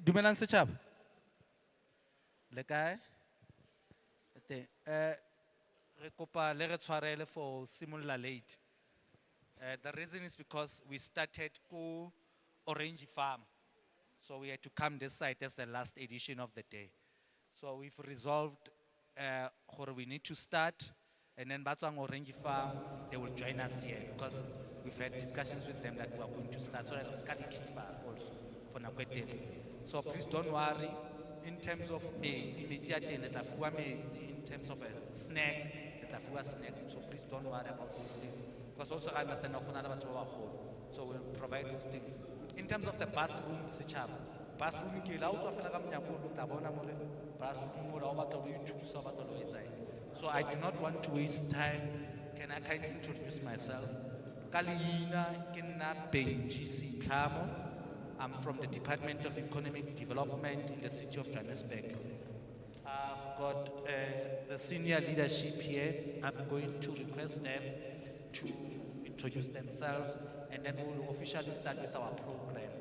Dumelang setjhaba. Le kae? Teng. Re kopa le re tshwarele for simolla late. The reason is because we started ko Orange Farm. So we had to come this side as the last edition of the day. So we've resolved gore we need to start, and then Batswang Orange Farm, they will join us here because we've had discussions with them that we are going to start. So that was keeper also for Nakwete. So please don't worry. In terms of maize, in terms of a snack, snack. So please don't worry about those things. Because also I understand so we'll provide those things. In terms of the bathroom, bathroom so I do not want to waste time. Can I kindly introduce myself? Kalina Kina Benji Sitlamo. I'm from the Department of Economic Development in the city of Johannesburg. I've got the senior leadership here. I'm going to request them to introduce themselves, and then we will officially start with our program.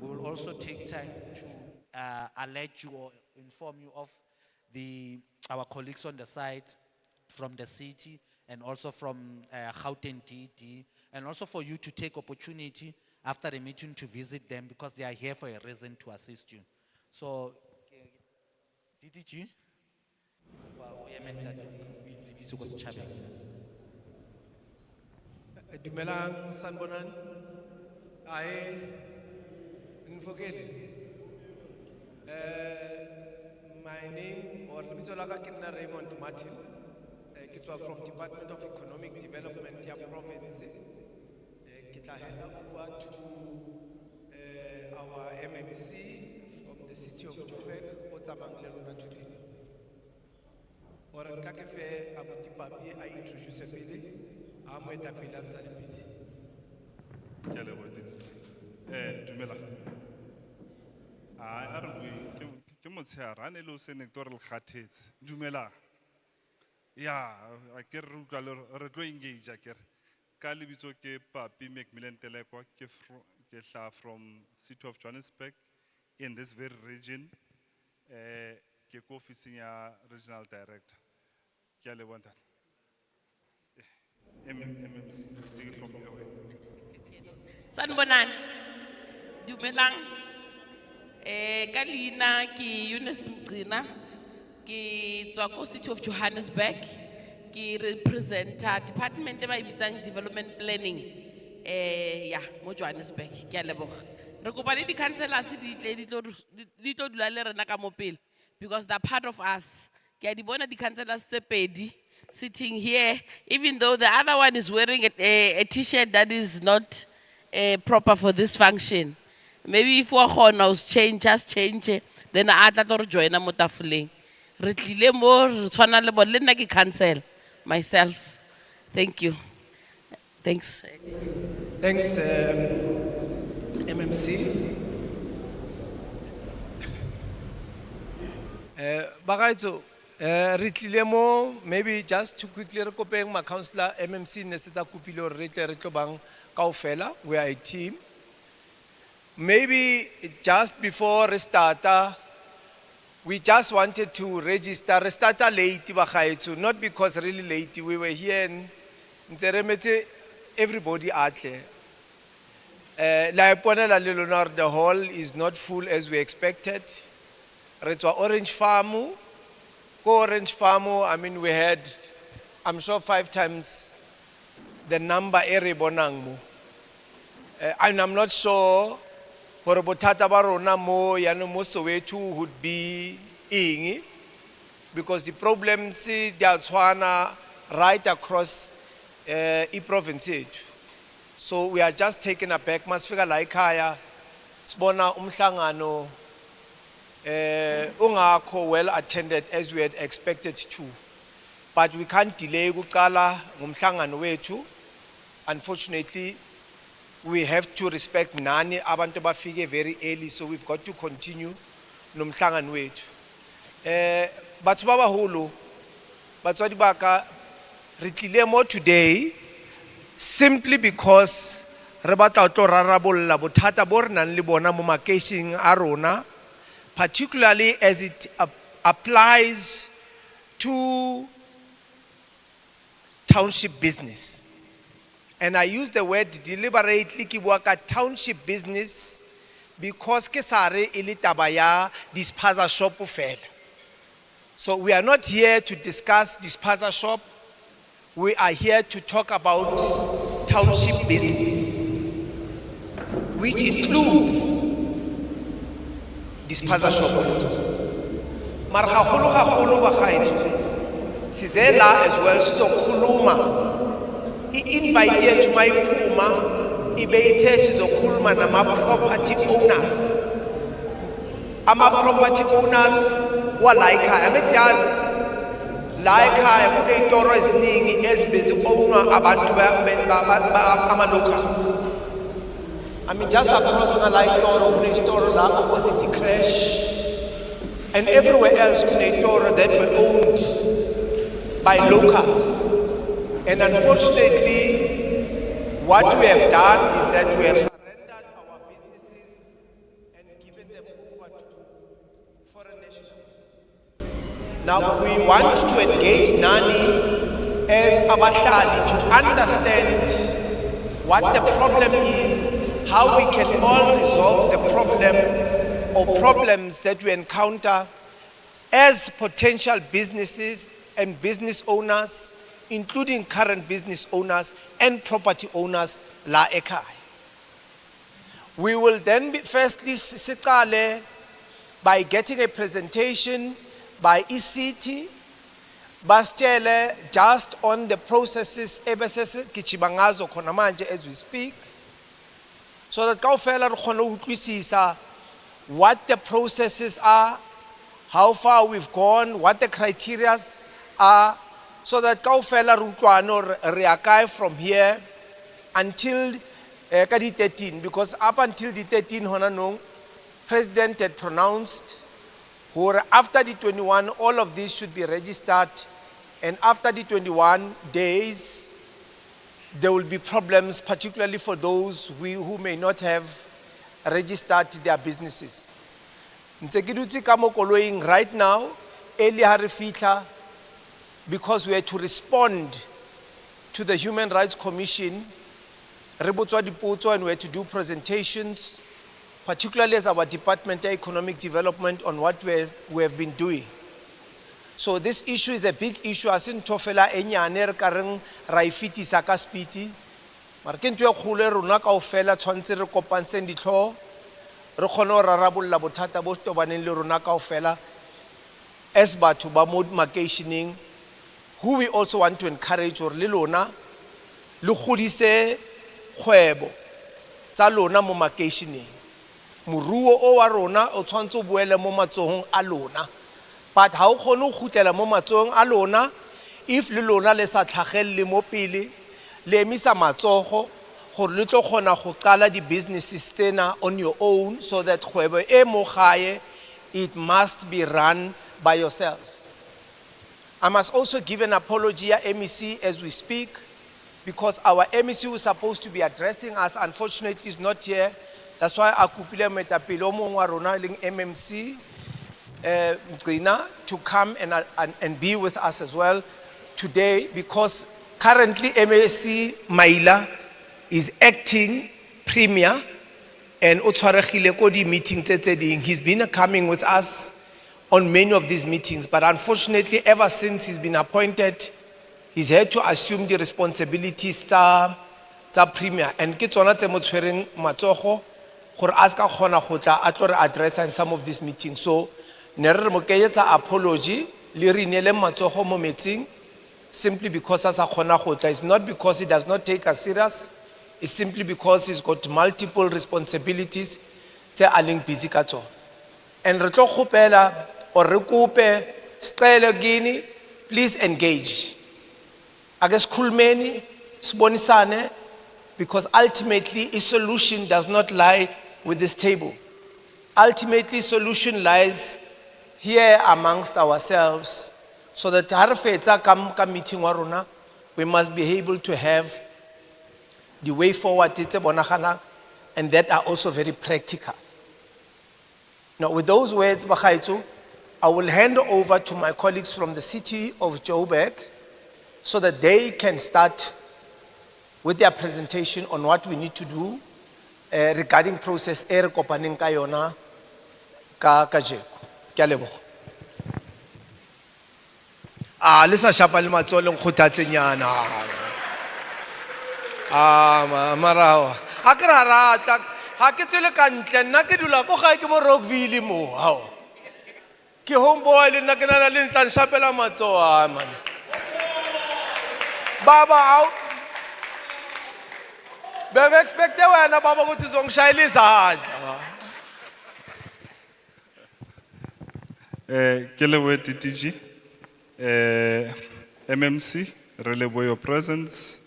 We will also take time to alert you or inform you of our colleagues on the site from the city and also from Gauteng DD, and also for you to take opportunity after the meeting to visit them because they are here for a reason to assist you. So, DDG? Dumelang sanbonan. I Nfokele. My name or Mitolaka Kitna Raymond Martin. It's from Department of Economic Development ya province. Kita head over to our MMC from the city of Joburg, Otabangleluna Tutini. Or Kakefe Abutipapi, I introduce a billy. I'm with the Pilans at MBC. Dumela. A re ke motshehare ane le o senectoral kgathetse. Dumela. Ya, a ke re utlwa re tlo engage a ke re. Ka lebitso ke Papi Macmillan Telekwa ke hla from city of Johannesburg in this very region. Ke ko officing ya regional director. Ke a leboha ntate. MMC, take it from here. Sanbonan, dumelang. Kalina ki Eunice Mgcina, ki tswa ko City of Johannesburg, ki representa Department of Development Planning. Mo Johannesburg, ki a leboga. Re kopa le di councillors di tlo dula le rena ka mo pele because they're part of us. Ki a di bona di councillors tse pedi sitting here, even though the other one is wearing a t-shirt that is not proper for this function. Maybe if we can just change it, then I add to join a motafling. Retlile more, twana lebo lena ki cancel myself. Thank you. Thanks. Thanks, MMC. Bagaitso. Maybe just to quickly recopy my councillor MMC Neseta Kupilo Retlobang Kaufela, we are a team. Maybe just before restarter, we just wanted to register restarter late, not because really late. We were here in Nzeremete, everybody out there. The hall is not full as we expected. It's Orange Farm. Orange Farm, I mean, we had, I'm sure 5 times the number ere bonangmu. And I'm not sure for Botata Barona mo yano mo Soweto would be ingi because the problems they are right across province. So we are just taken aback. Masfika like haya, spona umhlangano. Well attended as we had expected to, but we can't delay ukala ngumhlangano wethu. Unfortunately, we have to respect nani abantu bafike very early, so we've got to continue nomhlangano wethu. Batho ba baholo batswadi baka re tlile mo today simply because re batla tlo rarabolla bothata bo re nang le bona mo makeisheng a rona particularly as it applies to township business. And I use the word deliberately ki bua ka township business because ke sare ili tabaya dispenser shop fela. So we are not here to discuss dispenser shop. We are here to talk about township business, which includes dispenser shop. Mar gagolo bagaetso. Sizela as well sizokhuluma. I-invite yethu mayiphuma ibe ithe sizokhuluma nama-property owners. Ama-property owners wala ekhaya. Angithi yazi la ekhaya kuney'toro eziningi ezibeziowunwa abantu ama-locals. I mean, just across la itoro kuney'toro la opposite crash. And everywhere else kuney'toro that were owned by locals. And unfortunately, what we have done is that we have surrendered our businesses and given them over to foreign nationals. Now we want to engage Nani as Abahlali to understand what the problem is, how we can all resolve the problem or problems that we encounter as potential businesses and business owners, including current business owners and property owners la ekhaya. We will then firstly siqale by getting a presentation by ECT, basitshele just on the processes ebese sigijima ngazo khona manje as we speak, so that kawufela re khona ukwisisa what the processes are, how far we've gone, what the criteria are, so that kaufela rutlwano reakai from here until ka di 13, because up until the 13 hona no president had pronounced or after the 21 all of these should be registered, and after the 21 days there will be problems, particularly for those who may not have registered their businesses. Ntsekiduti ka mo koloing right now early ha re fitla, because we had to respond to the Human Rights Commission, and we had to do presentations, particularly as our Department of Economic Development, on what we have been doing. So this issue is a big issue. Asin tofela enyane re kareng raifiti saka spiti. Markentu ya khule rona kaofela tshwantse re kopantseng ditlho re kgone ra rabolla bothata bo tobaneng le rona kaofela as batho ba mo makeisheneng, who we also want to encourage or le lona le godise kgwebo tsa lona mo makeisheneng. Moruo o wa rona o tshwantse o boele mo matsohong a lona, but ha o kgone go khutlela mo matsohong a lona if le lona le sa tlhagelle mo pele le emisa matsogo gore le tlo kgona go qala di businesses tsena on your own, so that kgwebo e mo gae it must be run by yourselves. I must also give an apology at MEC as we speak, because our MEC who is supposed to be addressing us unfortunately is not here. That's why I kupile metapilo mo wa rona leng MMC Mgcina to come and be with us as well today, because currently MEC Maila is acting premier and o tshwaregile ko di meetings tse ding. He's been coming with us on many of these meetings, but unfortunately, ever since he's been appointed, he's had to assume the responsibilities tsa premier. And ke tsona tse mo tshwereng matsogo gore a ska kgona go tla a tlo re addressa in some of these meetings. So ne re mo keyetsa apology le re inele matsogo mo metsing simply because a sa kgona go tla. It's not because he does not take us serious, it's simply because he's got multiple responsibilities tse a leng busy ka tsona. And re tlo kgopela or re kope sicelo kini, please engage. Ake sikhulumeni sibonisane, because ultimately a solution does not lie with this table. Ultimately solution lies here amongst ourselves, so that ha re fetsa ka meeting wa rona we must be able to have the way forward tse bonagalang and that are also very practical. Now, with those words, Bagaitsu, I will hand over to my colleagues from the city of Joburg so that they can start with their presentation on what we need to do regarding process e re kopaneng ka yona ka kajeko. Ke a leboga. Le sa shapa le matsoho le nkgothatsenyana. Mara ha ke ra ratla ha ke tswele ka ntle nna ke dula ko gae ke mo Rockville mo hao. Ke homeboy le nna ke nana le ntla nshapela matsoho man. Baba au bebe expecte wena baba ukuthi uzongishayela izandla. Kelewe TTG, MMC, relay your presence,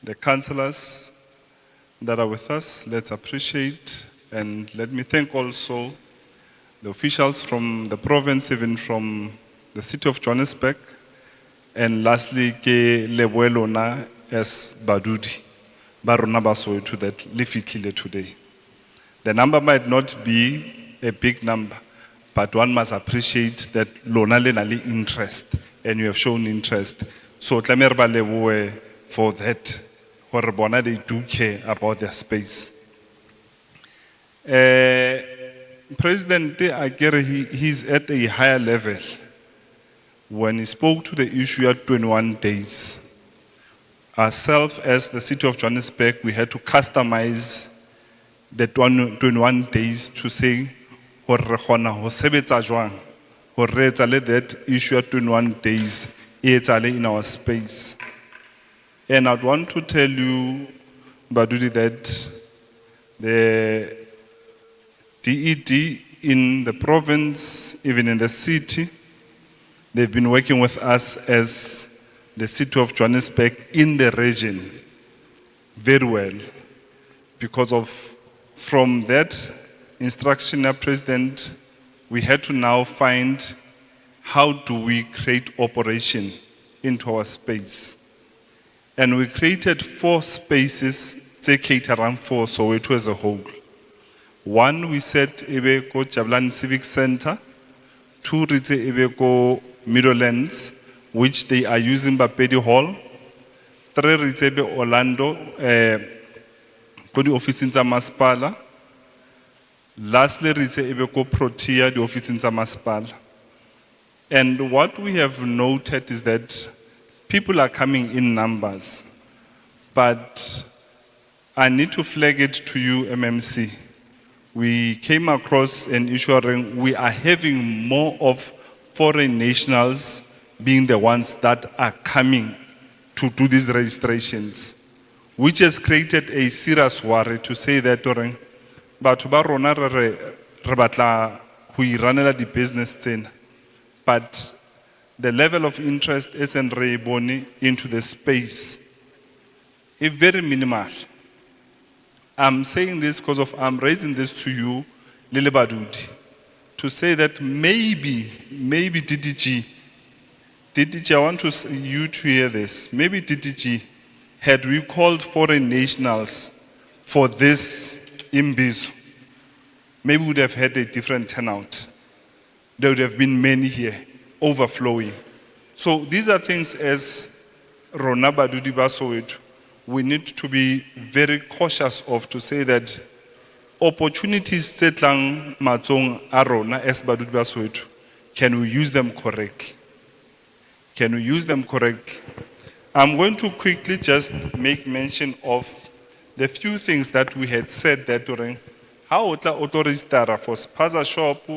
the councillors that are with us, let's appreciate, and let me thank also the officials from the province, even from the city of Johannesburg, and lastly, ke leboelona as Badudi, Barona Soweto that live today. The number might not be a big number, but one must appreciate that lona le na le interest, and you have shown interest. So tlameha re ba lebohe for that, hore bona they do care about their space. President Agere, he's at a higher level. When he spoke to the issue at 21 days, ourselves as the city of Johannesburg, we had to customize the 21 days to say, hore re kgona ho sebetsa jwang, hore re etsale that issue at 21 days, e etsale in our space. And I'd want to tell you, Badudi, that the DED in the province, even in the city, they've been working with us as the city of Johannesburg in the region very well. Because of, from that instruction, President, we had to now find how do we create operation into our space. And we created 4 spaces to cater for Soweto as a whole. One, we said ebe ko Jablani Civic Center. 2, ritse ebe ko Meadowlands, which they are using Bapedi Hall. 3, ritse ebe Orlando, ko di offices tsa Masipala. Lastly, ritse ebe ko Protea, the offices tsa Masipala. And what we have noted is that people are coming in numbers, but I need to flag it to you, MMC. We came across an issue where we are having more of foreign nationals being the ones that are coming to do these registrations, which has created a serious worry to say that batho ba rona re batla ho iranela di business tsena, but the level of interest isn't really born into the space. It's very minimal. I'm saying this because I'm raising this to you, Lile Badudi, to say that maybe DDG, I want you to hear this. Maybe DDG, had we called foreign nationals for this Imbizo, maybe we would have had a different turnout. There would have been many here, overflowing. So these are things as Rona Badudi ba Soweto, we need to be very cautious of, to say that opportunities tsetlang matsong a rona as Badudi ba Soweto, can we use them correctly? Can we use them correctly? I'm going to quickly just make mention of the few things that we had said that during how otla auto register for spaza shop,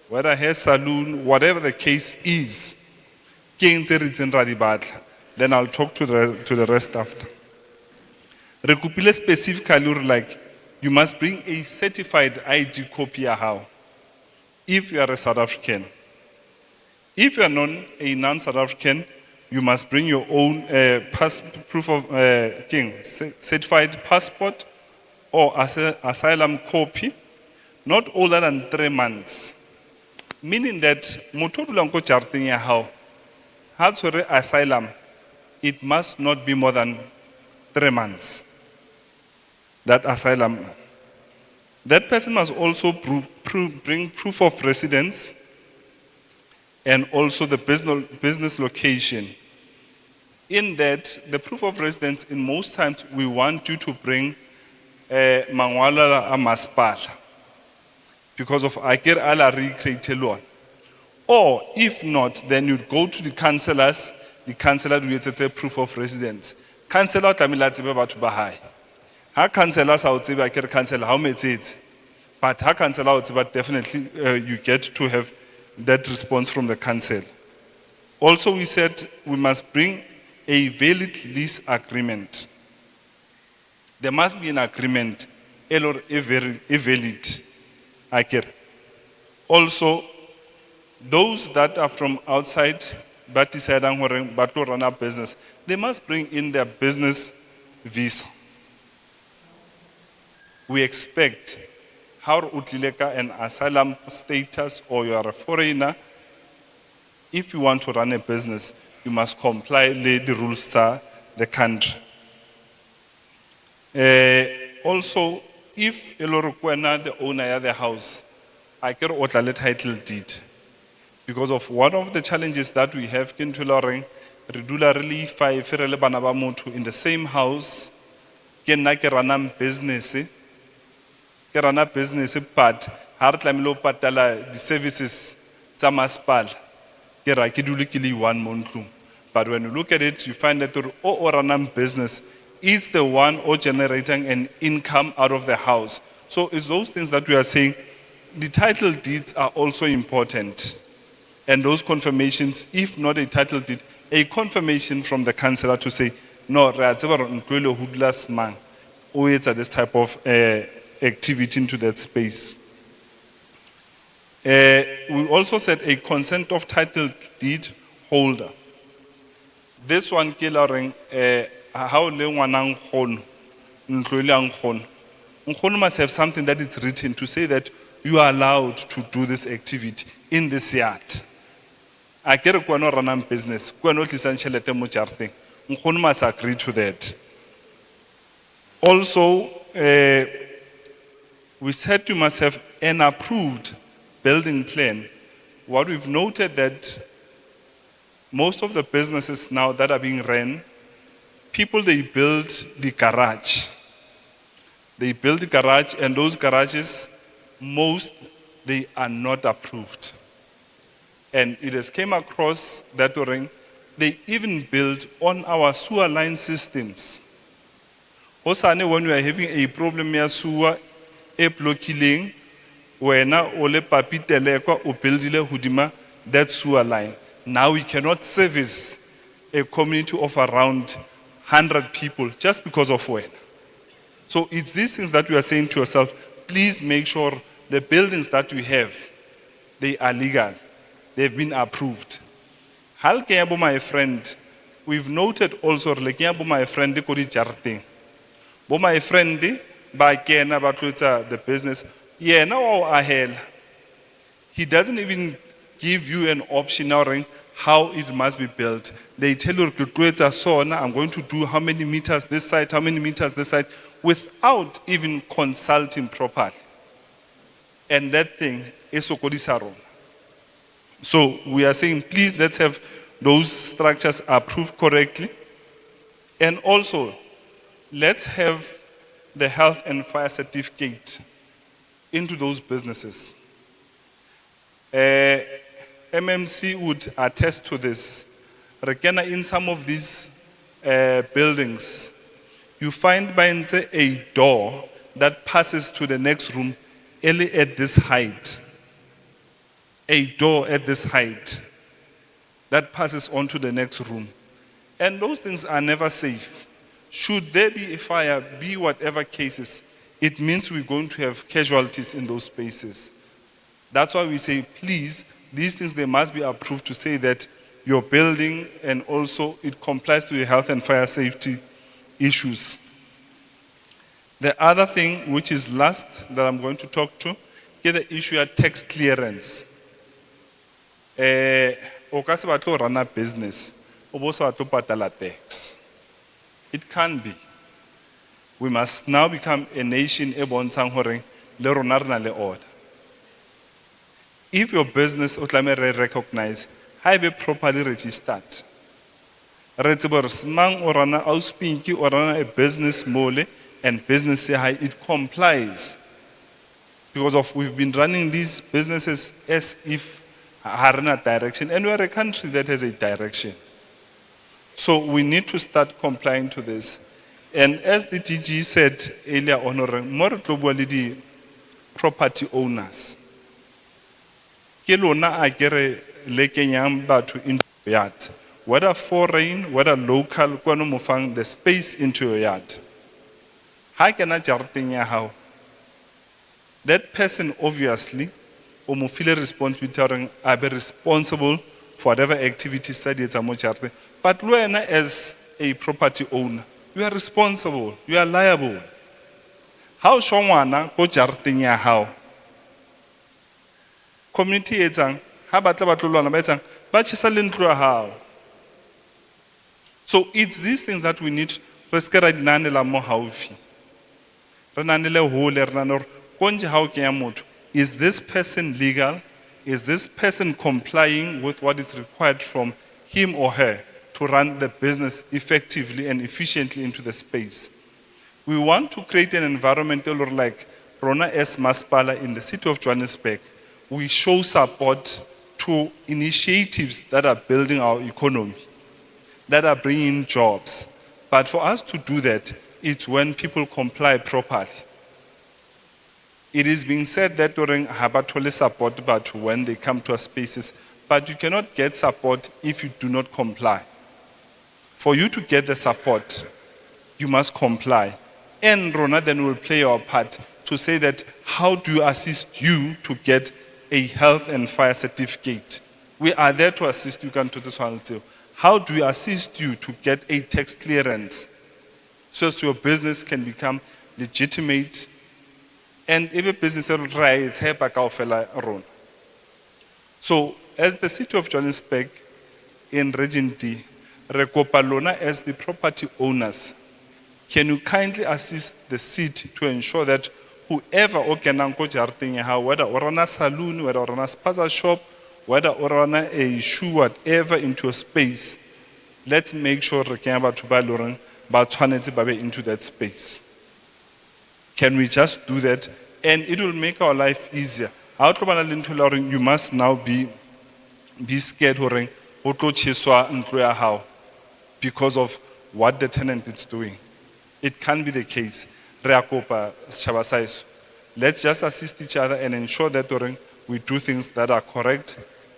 whether hair salon, whatever the case is. Then I'll talk to the rest after. Recupile specifically, like, you must bring a certified ID copy how if you are a South African. If you are not a non-South African, you must bring your own proof of certified passport or asylum copy, not older than 3 months. Meaning that motodulanko charting ya how to asylum, it must not be more than 3 months. That asylum. That person must also bring proof of residence and also the business location. In that, the proof of residence, in most times, we want you to bring mangwala a masipala because of akere ala recreate one. Or if not, then you'd go to the councillors. The councillor will get a proof of residence. Councillor tlamehile a tsebe batho ba hae. Ha councillor sa o tsebe akere councillor how many it? But ha councillor o tsebe definitely you get to have that response from the council. Also, we said we must bring a valid lease agreement. There must be an agreement, or a valid. Also, those that are from outside, but decide but to run a business, they must bring in their business visa. We expect how utileka an asylum status or you are a foreigner. If you want to run a business, you must comply with the rules of the country. Also, if Elorokwena, the owner of the house, I can order the title deed. Because of one of the challenges that we have in Tuloring, regularly five in the same house, can run a business, but hard patala the services Tamaspal, one month. But when you look at it, you find that or run a business, it's the one or generating an income out of the house. So it's those things that we are saying, the title deeds are also important. And those confirmations, if not a title deed, a confirmation from the councillor to say, no, it's this type of activity into that space. We also said a consent of title deed holder. This one, how must have something that is written to say that you are allowed to do this activity in this yard. I get a run a business, must agree to that. Also, we said you must have an approved building plan. What we've noted that most of the businesses now that are being run, people they build the garage. They build the garage, and those garages, most they are not approved. And it has came across that during they even build on our sewer line systems. Osane, when we are having a problem here, sewer e blocking, wena ole papitelekwa o buildile hudima that sewer line. Now we cannot service a community of around 100 people just because of when. So it's these things that we are saying to yourself, please make sure the buildings that we have, they are legal. They've been approved. Halkeyabo, my friend, we've noted also, my friend, my friend, the business, yeah, now ahel. He doesn't even give you an option now how it must be built. They tell you, I'm going to do how many meters this side, how many meters this side, without even consulting properly. And that thing is Sokodisaro. So we are saying, please let's have those structures approved correctly. And also, let's have the health and fire certificate into those businesses. MMC would attest to this. In some of these buildings, you find by a door that passes to the next room only at this height. A door at this height that passes on to the next room. And those things are never safe. Should there be a fire, be whatever cases, it means we're going to have casualties in those spaces. That's why we say, please, these things, they must be approved to say that your building and also it complies to the health and fire safety issues. The other thing, which is last that I'm going to talk to, is the issue of tax clearance. O ka se batle run a business, o bo sa batle patala tax. It can be. We must now become a nation e bontshang hore le rona re na le order. If your business o tlameha re recognize, ha be properly registered. Re tsebe hore semang o rana auspinki o rana a business mole and business it complies. Because of we've been running these businesses as if harana direction, and we are a country that has a direction. So we need to start complying to this. And as the DG said earlier on, more globally property owners. Ke lona a kere le kenyang batho into your yard. Whether foreign, whether local, kwano mo fang the space into your yard. Ha kena jareteng ya hao. That person obviously o mo feel responsibility or be responsible for whatever activities that it's a mo jarete. But wena as a property owner, you are responsible, you are liable. How shongwana go jareteng ya hao? Community etsang ha batla batlolwana ba etsang ba tshisa le ntlo ya hao. So it's these things that we need re ska ra dinanela mo haufi. Re nanele hole re nanore konje ha o kenya motho, is this person legal? Is this person complying with what is required from him or her to run the business effectively and efficiently into the space? We want to create an environment like Rona S. Maspala in the city of Johannesburg. We show support to initiatives that are building our economy, that are bringing jobs. But for us to do that, it's when people comply properly. It is being said that during Habatole support, but when they come to our spaces, but you cannot get support if you do not comply. For you to get the support, you must comply. And Rona then will play our part to say that how do you assist you to get a health and fire certificate? We are there to assist you. How do we assist you to get a tax clearance so as your business can become legitimate? And if a business rights, so as the city of Johannesburg in Region D, Rekopalona as the property owners, can you kindly assist the city to ensure that whoever okenanko jarting whether orana saloon, whether orana spaza shop, whether orana a shoe, whatever into a space, let's make sure rekamba to baloran batwaneti babe into that space. Can we just do that? And it will make our life easier. You must now be scared because of what the tenant is doing. It can be the case. Let's just assist each other and ensure that we do things that are correct,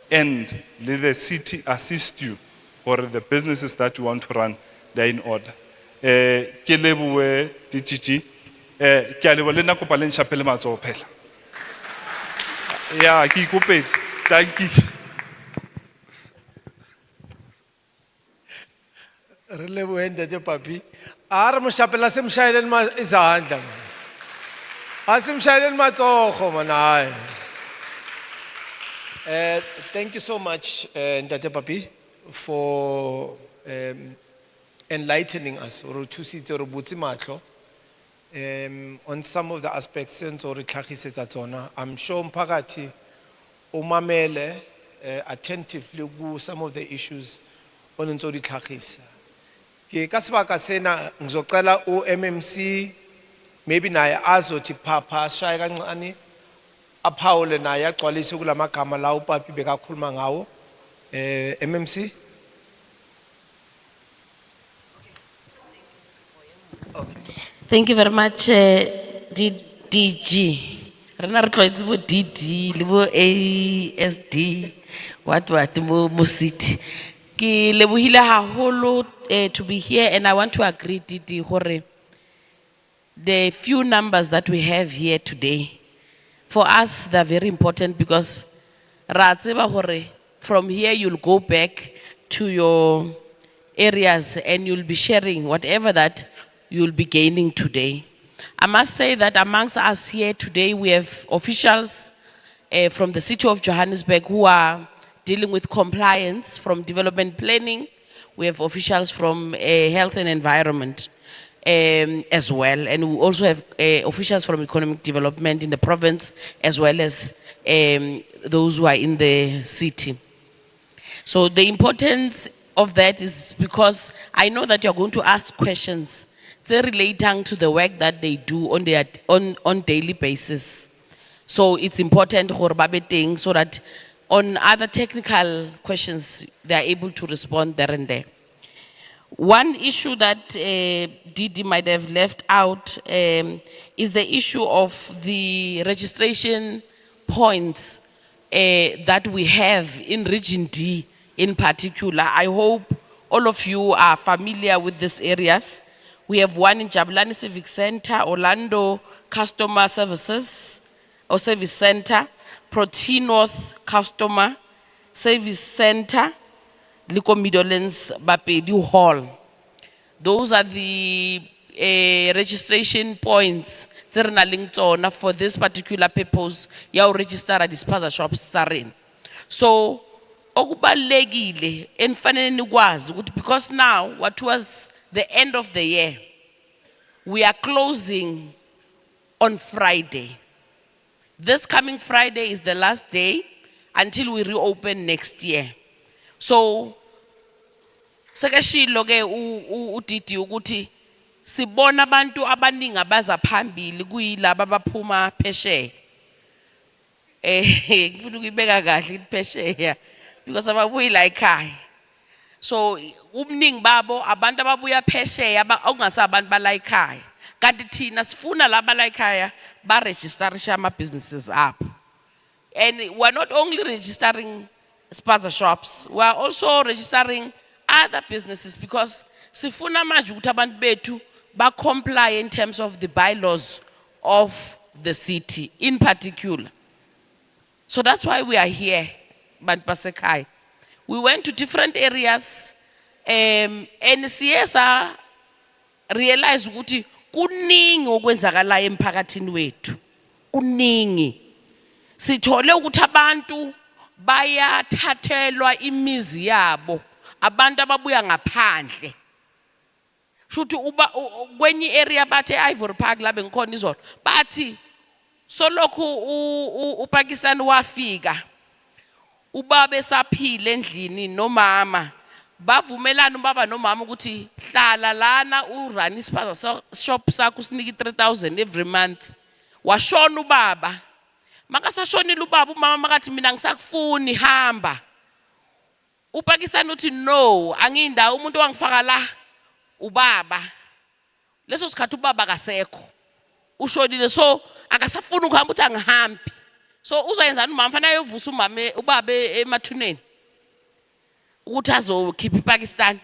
and let the city assist you, or the businesses that you want to run, they're in order. Yeah, thank you. Relevant that papi. Ar mo shapela sem shailen ma izandla. Asim shailen ma tsogo manai. Thank you so much, Ndate Papi, for enlightening us or to see to butsi matlo on some of the aspects since or I'm sure mpakathi umamele attentively ku some of the issues on ntso ditlhagisa. Ke ka sebaka sena ngizocela uMMC maybe naye azothi phapha shaya kancane aphawule naye agcwalise kulamagama la uPapi bekakhuluma ngawo. MMC. Thank you very much, DG. Rena re tlwaetse bo DD le bo ASD what mo city. Ke lebohile haholo to be here, and I want to agree DD hore the few numbers that we have here today, for us they're very important, because ra tseba hore from here you'll go back to your areas and you'll be sharing whatever that you'll be gaining today. I must say that amongst us here today, we have officials from the city of Johannesburg who are dealing with compliance from development planning. We have officials from health and environment. as well. And we also have officials from economic development in the province, as well as those who are in the city. So the importance of that is because I know that you're going to ask questions relating to the work that they do on daily basis. So it's important for Babeteng so that on other technical questions, they are able to respond there and there. One issue that Didi might have left out is the issue of the registration points that we have in Region D in particular. I hope all of you are familiar with these areas. We have one in Jabulani Civic Center, Orlando Customer Services or Service Center, Protea North Customer Service Center, Liko Midlands Bapedi Hall. Those are the registration points for this particular purpose. You register at disposal shops. So, okubalekile enfanele nikwazi ukuthi because now what was the end of the year, we are closing on Friday. This coming Friday is the last day until we reopen next year. So, sekashilo ke udidi ukuthi sibona abantu abaningi abaza phambili kuyilabo abaphuma phesheya. Ngifuna ukubeka kahle phesheya because ababuyi la ekhaya. So umningi babo abantu ababuya phesheya okungasa abantu bala ekhaya. Kanti thina sifuna laba la ekhaya ba registerisha ama businesses up. And we are not only registering spaza shops, we are also registering other businesses because sifuna manje ukuthi abantu bethu ba comply in terms of the bylaws of the city in particular. So that's why we are here, bantu basekhaya. We went to different areas and siyesa realize ukuthi kuningi okwenzakala emphakathini wethu. Kuningi. Sithole ukuthi abantu bayathathelwa imizi yabo. Abantu ababuya ngaphandle. Shuthi kwenye area bathe Ivory Park la bengikhona izolo. Bathi solokhu uPakistan wafika. Ubaba esaphile endlini nomama. Bavumelana ubaba nomama ukuthi hlala lana urun ispaza shop sakho usinike 3,000 every month. Washona ubaba. Makasashonile ubaba umama makathi mina ngisakufuni hamba. UPakistan uthi no, angindawo umuntu wangifaka la ubaba. Leso sikhathi ubaba kasekho. Ushonile so akasafuna ukuhamba uthi angihambi. So uzoyenzani umama fanele ayovusa umama ubaba emathuneni. Ukuthi azokhipha iPakistan.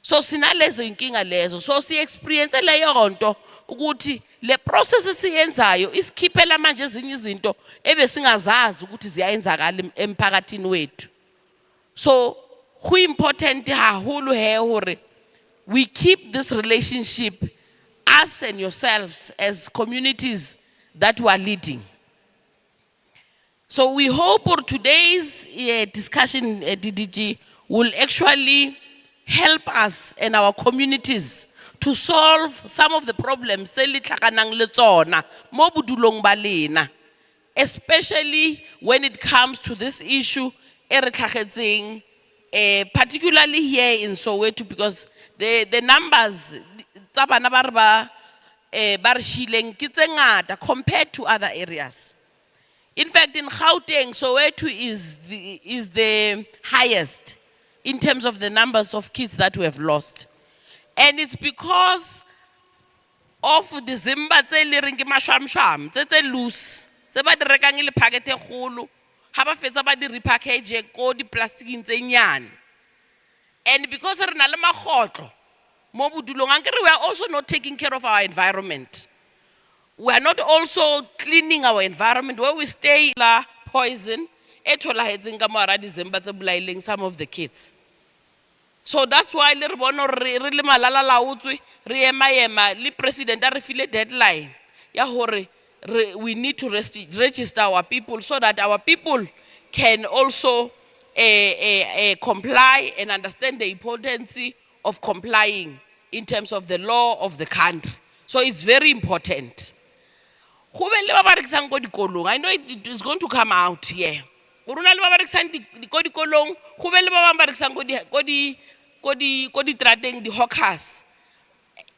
So sinalezo inkinga lezo. So si experience leyo nto ukuthi le process siyenzayo isikhiphela manje ezinye izinto ebesingazazi ukuthi ziyayenzakala emphakathini wethu. So, who important hahulu he hore we keep this relationship, us and yourselves as communities that we are leading. So we hope for today's discussion, DDG, will actually help us and our communities to solve some of the problems, especially when it comes to this issue, particularly here in Soweto, because the numbers compared to other areas. In fact, in Gauteng, Soweto is the highest in terms of the numbers of kids that we have lost. And it's because of the Zimba loose. Haba fetsa ba di repackage ko di plastic tse nyane. And because re na le magotlo mo budulong ankere we are also not taking care of our environment. We are not also cleaning our environment where we stay la poison etholahetseng ka mora December tse bulaileng some of the kids. So that's why le re bona re le malala laotswe re ema le president a re file deadline ya hore we need to register our people so that our people can also comply and understand the importance of complying in terms of the law of the country. So it's very important. Go be le ba ba rekisang ko dikolong. I know it is going to come out here. Rona le ba ba rekisang ko dikolong, go be le ba ba rekisang ko di trateng, di hawkers.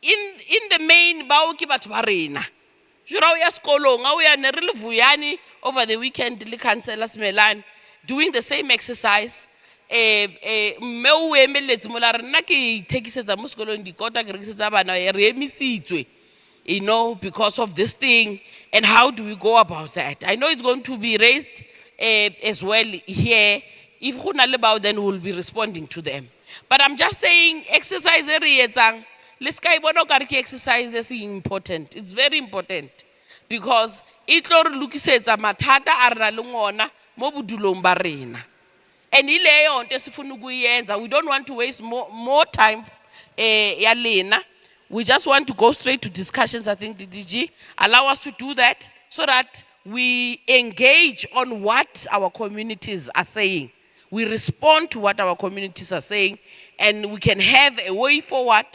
In the main, bao ke batho ba rena. Jura o ya sekolong, a o ya ne re le Vuyani over the weekend, le councillors Melan, doing the same exercise. Mme o emeletse mo la re nna ke thekisetsa mo sekolong dikota ke rekisetsa bana re emisitswe. You know, because of this thing, and how do we go about that? I know it's going to be raised as well here. If go na le bao, then we'll be responding to them. But I'm just saying, exercise etsang. Let's go bona ka re ke exercise is important. It's very important because it tlo re lokisetsa mathata a rena le ngona mo bodulong ba rena. And ile yonto sifuna ukuyenza, we don't want to waste more time ya lena. We just want to go straight to discussions. I think the DG allow us to do that so that we engage on what our communities are saying. We respond to what our communities are saying, and we can have a way forward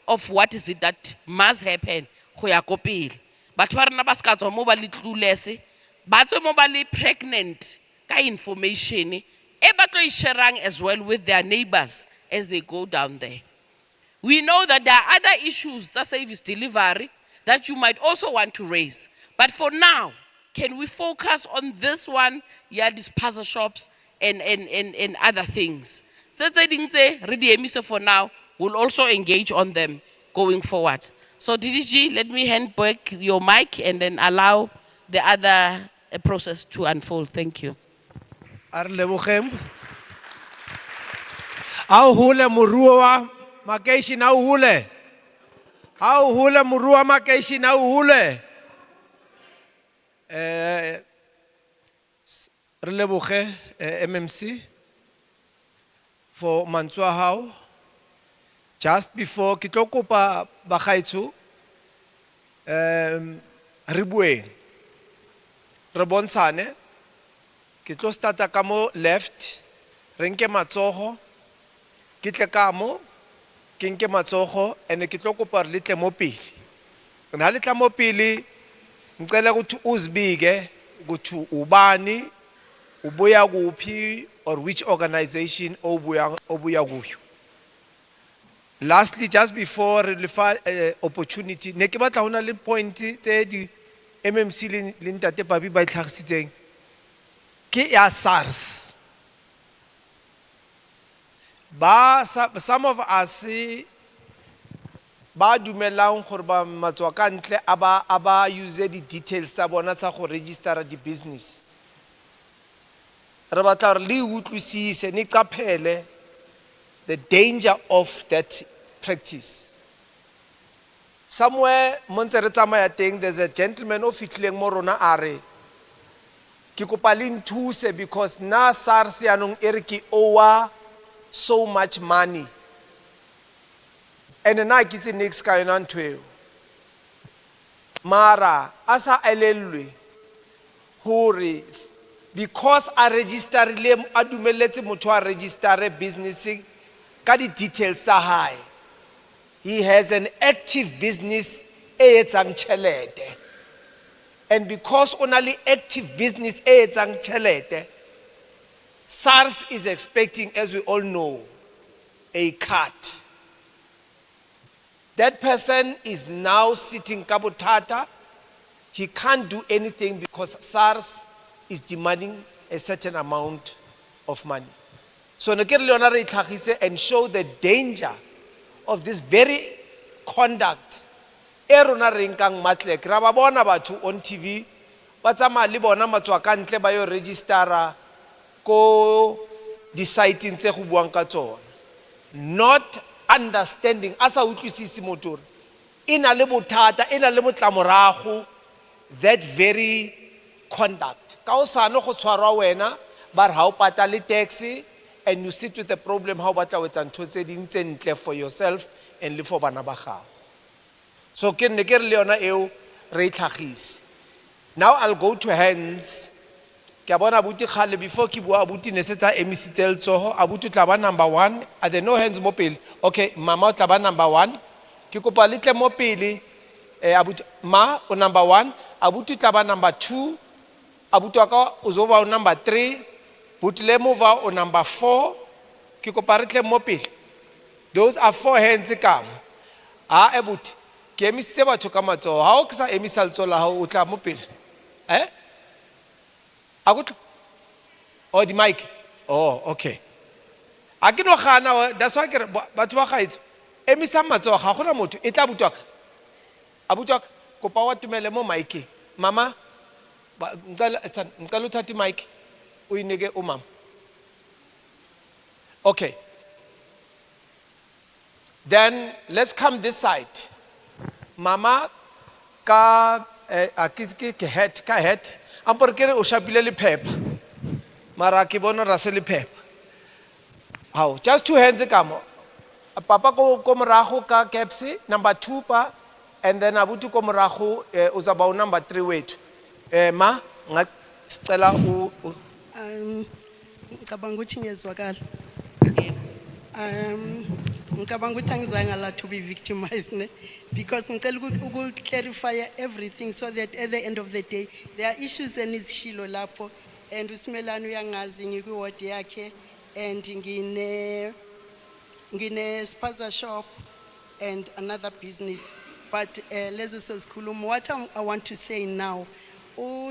of what is it that must happen. Go ya ko pele. Batho ba rena ba ska tswa mo ba le clueless, ba tswe mo ba le pregnant ka information e ba tlo sharing as well with their neighbors as they go down there. We know that there are other issues that service delivery that you might also want to raise. But for now, can we focus on this one, yeah, these puzzle shops and other things? So for now, we'll also engage on them going forward. So DDG, let me hand back your mic and then allow the other process to unfold. Thank you. Au hule murua makeishi na uhule. Au hule murua makeishi na uhule. Releboge MMC for Mantswa hao. Just before kitoko pa bagaitsu ribueng. Re bontshane. Ke tlo starta ka mo left, re nke matsogo, ke tle ka mo, ke nke matsogo, ene ke tlo kopa re le tle mo pele. Re na le tla mo pele, ngicela ukuthi uzibike ukuthi ubani, ubuya kuphi, or which organization obuya kuyo. Lastly, just before re lefa opportunity, ne ke batla hona le point tse di MMC le ntate Papi ba itlhagisitseng. Ke ya SARS. Some of us ba dumelang gore ba matswa ka ntle aba use di details tsa bona tsa go register di business. Re batla re le utlwisise ne qaphele the danger of that practice. Somewhere montse re tsamaya teng, there's a gentleman of fitleng mo rona are ki kopa le nthuse because na SARS yanong ere ki owe so much money. And na ke tse next ka yona ntwe. Mara asa elelwe hore because a register le a dumeletse motho a register business ka di details tsa hae. He has an active business e etsang tšhelete. And because only active business e etsang tšhelete, SARS is expecting, as we all know, a cut. That person is now sitting kabutata. He can't do anything because SARS is demanding a certain amount of money. So ne ke re lona re itlhagise and show the danger of this very conduct. Erona rinkang matle ra ba bona batho on TV ba tsama le bona matswa ka ntle ba yo registera ko di site tse go buang ka tsona, not understanding asa utlwisisi motor ina le bothata ina le motlamorago that very conduct ka o sano go tshwarwa wena ba re ha o patale tax and you sit with the problem how batla wetsa ntho tse ding tse ntle for yourself and le for bana ba gago. So ke ne ke re le yona eo re itlhagise. Now I'll go to hands. Ke bona abuti khale before ke bua abuti ne se tsa emisitse letsogo abuti tla ba number 1 at the no hands mo pele. Okay, mama o tla ba number 1 Ke kopa le tle mo pele. Abuti ma o number 1, abuti tlaba number 2, abuti wa ka o zoba o number 3, butile mova o number 4. Ke kopa re tle mo pele. Those are 4 hands kam. Abuti ke emisitse batho ka matsoho. Ha o ke sa emisa letsoho la hao o tla mo pele. Oh, the mic. Oh, okay. Akino khana, that's why batho ba gaetso. Emisa matsoho ga gona motho e tla butwa ka. Abutwa kopa wa tumele mo mic. Mama ngicela uthathe mic uyinike umama. Okay. Then let's come this side. Mama ka ke head ka head. Ampore kere o shapile le phepha. Mara ke bona ra se le phepha. How? Just 2 hands kamo. Papa ko morago ka caps number 2 pa, and then abuti ko morago uzaba number 3 wethu. Ma ngacela u ngicabanga ukuthi ngiyezwakala. Ngicabanga ukuthi angizange la to be victimized ne, because ngicela ukuthi clarify everything so that at the end of the day there are issues enizishilo lapho, and uSimelane uyangazi ngikuward yakhe, and ngine spaza shop and another business, but lezo sozikhuluma. What I want to say now,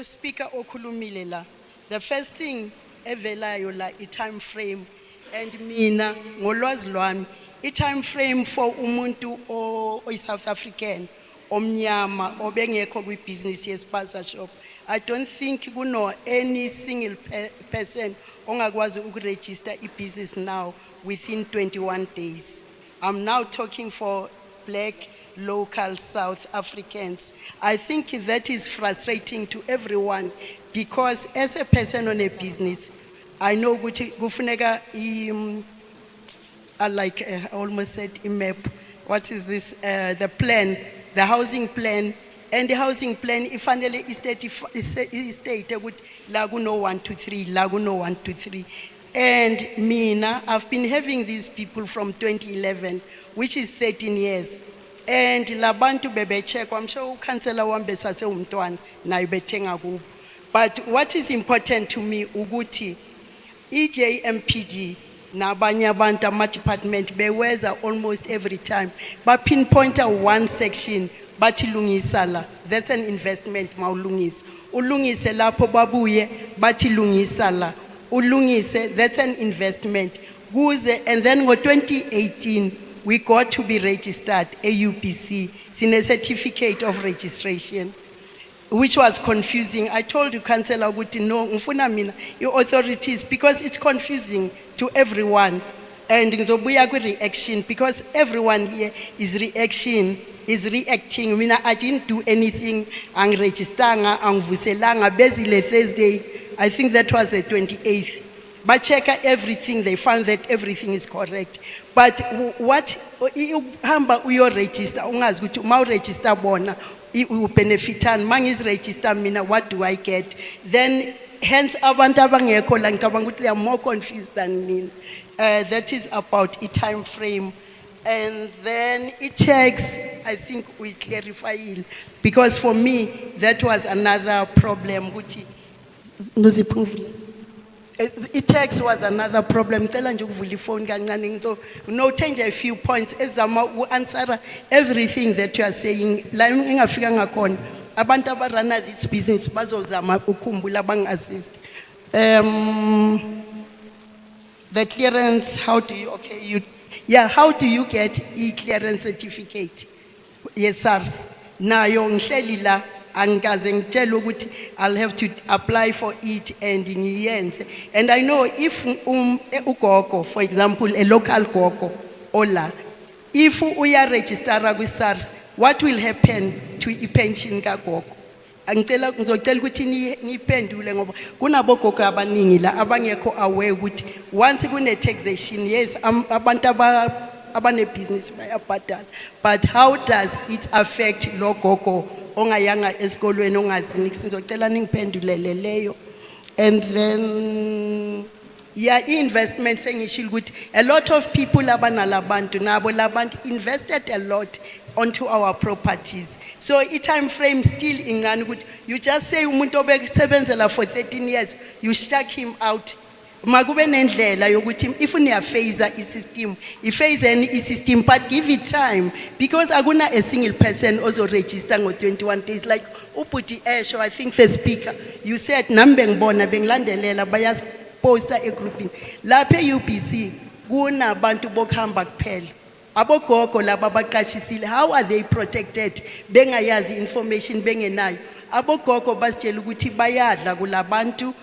speaker okhulumile la, the first thing evelayo la I time frame, and mina ngolwazi lwami I time frame for umuntu o South African omnyama obengekho kwi business ye spaza shop, I don't think kuno any single person ongakwazi ukuregister I business now within 21 days. I'm now talking for black local South Africans. I think that is frustrating to everyone, because as a person on a business, I know kufuneka I almost said a map. What is this? The plan, the housing plan. And the housing plan, if finally is stated with Laguno 1 to 3, Laguno 1 to 3. And Mina, I've been having these people from 2011, which is 13 years. And Labantu bebe check, I'm sure Councillor Wambesa se umtwan na ibetenga gu. But what is important to me, Uguti, EJMPD, na abanye abantu ama-department beweza almost every time, but pinpoint one section bathi lungisa la, that's an investment mawulungisa. Ulungise lapho babuye bathi lungisa la, ulungise, that's an investment. Kuze, and then ngo 2018 we got to be registered AUPC, sine certificate of registration, which was confusing. I told you, Councillor Guti, no, ngifuna mina, your authorities, because it's confusing to everyone. And ngizobuya kwi reaction, because everyone here is reacting. Mina, I didn't do anything, angregisteranga, angvuselanga, bezile Thursday, I think that was the 28th. But check everything, they found that everything is correct. But what, hamba uyo register, ungazi ukuthi ma register bona, ubenefitan, mangis register mina, what do I get? Then, hence, abantu abangekho la ngicabanga ukuthi they are more confused than me. That is about a time frame. And then it takes, I think we clarify it, because for me, that was another problem. It takes was another problem. No change a few points. Answer everything that you are saying. Abantu abarana this business bazozama ukhumbula bang assist. The clearance, how do you, how do you get e-clearance certificate? Yes, SARS. Na yung nhlelila angikaze ngitshela ukuthi I'll have to apply for it and ngiyenze. And I know if ugogo, for example, a local gogo ola, if uya register with SARS, what will happen to i-pension kagogo? Ngicela ngizocela ukuthi niphendule ngoba kunabogogo abaningi la abangekho aware ukuthi once kune taxation, yes, abantu abane business bayabhadala, but how does it affect lo gogo ongayanga esikolweni ongazini? Ngizocela ningiphendulele leyo. And then investment sengishilo ukuthi a lot of people abanalabantu nabo labantu invested a lot onto our properties. So time frame still incane ukuthi you just say umuntu obesebenzela for 13 years, you shut him out. Makube nendlela yokuthi if uyaphase isystem, iphase isystem, but give it time, because akuna a single person also register ngo 21 days like ubuti esho. I think the speaker, you said nambe ngibona bengilandelela bayas poster a grouping lapha UBC kunabantu bokuhamba kuphela. Abogogo laba baqashisile, how are they protected bengayazi information bengenayo? Abogogo basitshela ukuthi bayadla kulabantu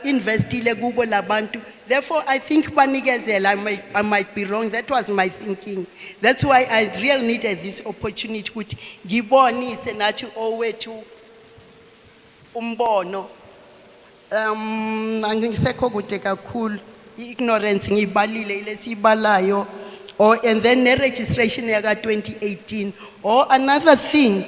investile kubo labantu. Therefore I think banikezela, I might be wrong, that was my thinking. That's why I really needed this opportunity ukuthi ngibonise nathi owethu umbono. Angisekho kude kakhulu, ignorance ngibalile ile sibalayo. And then the registration yaka 2018. Or another thing,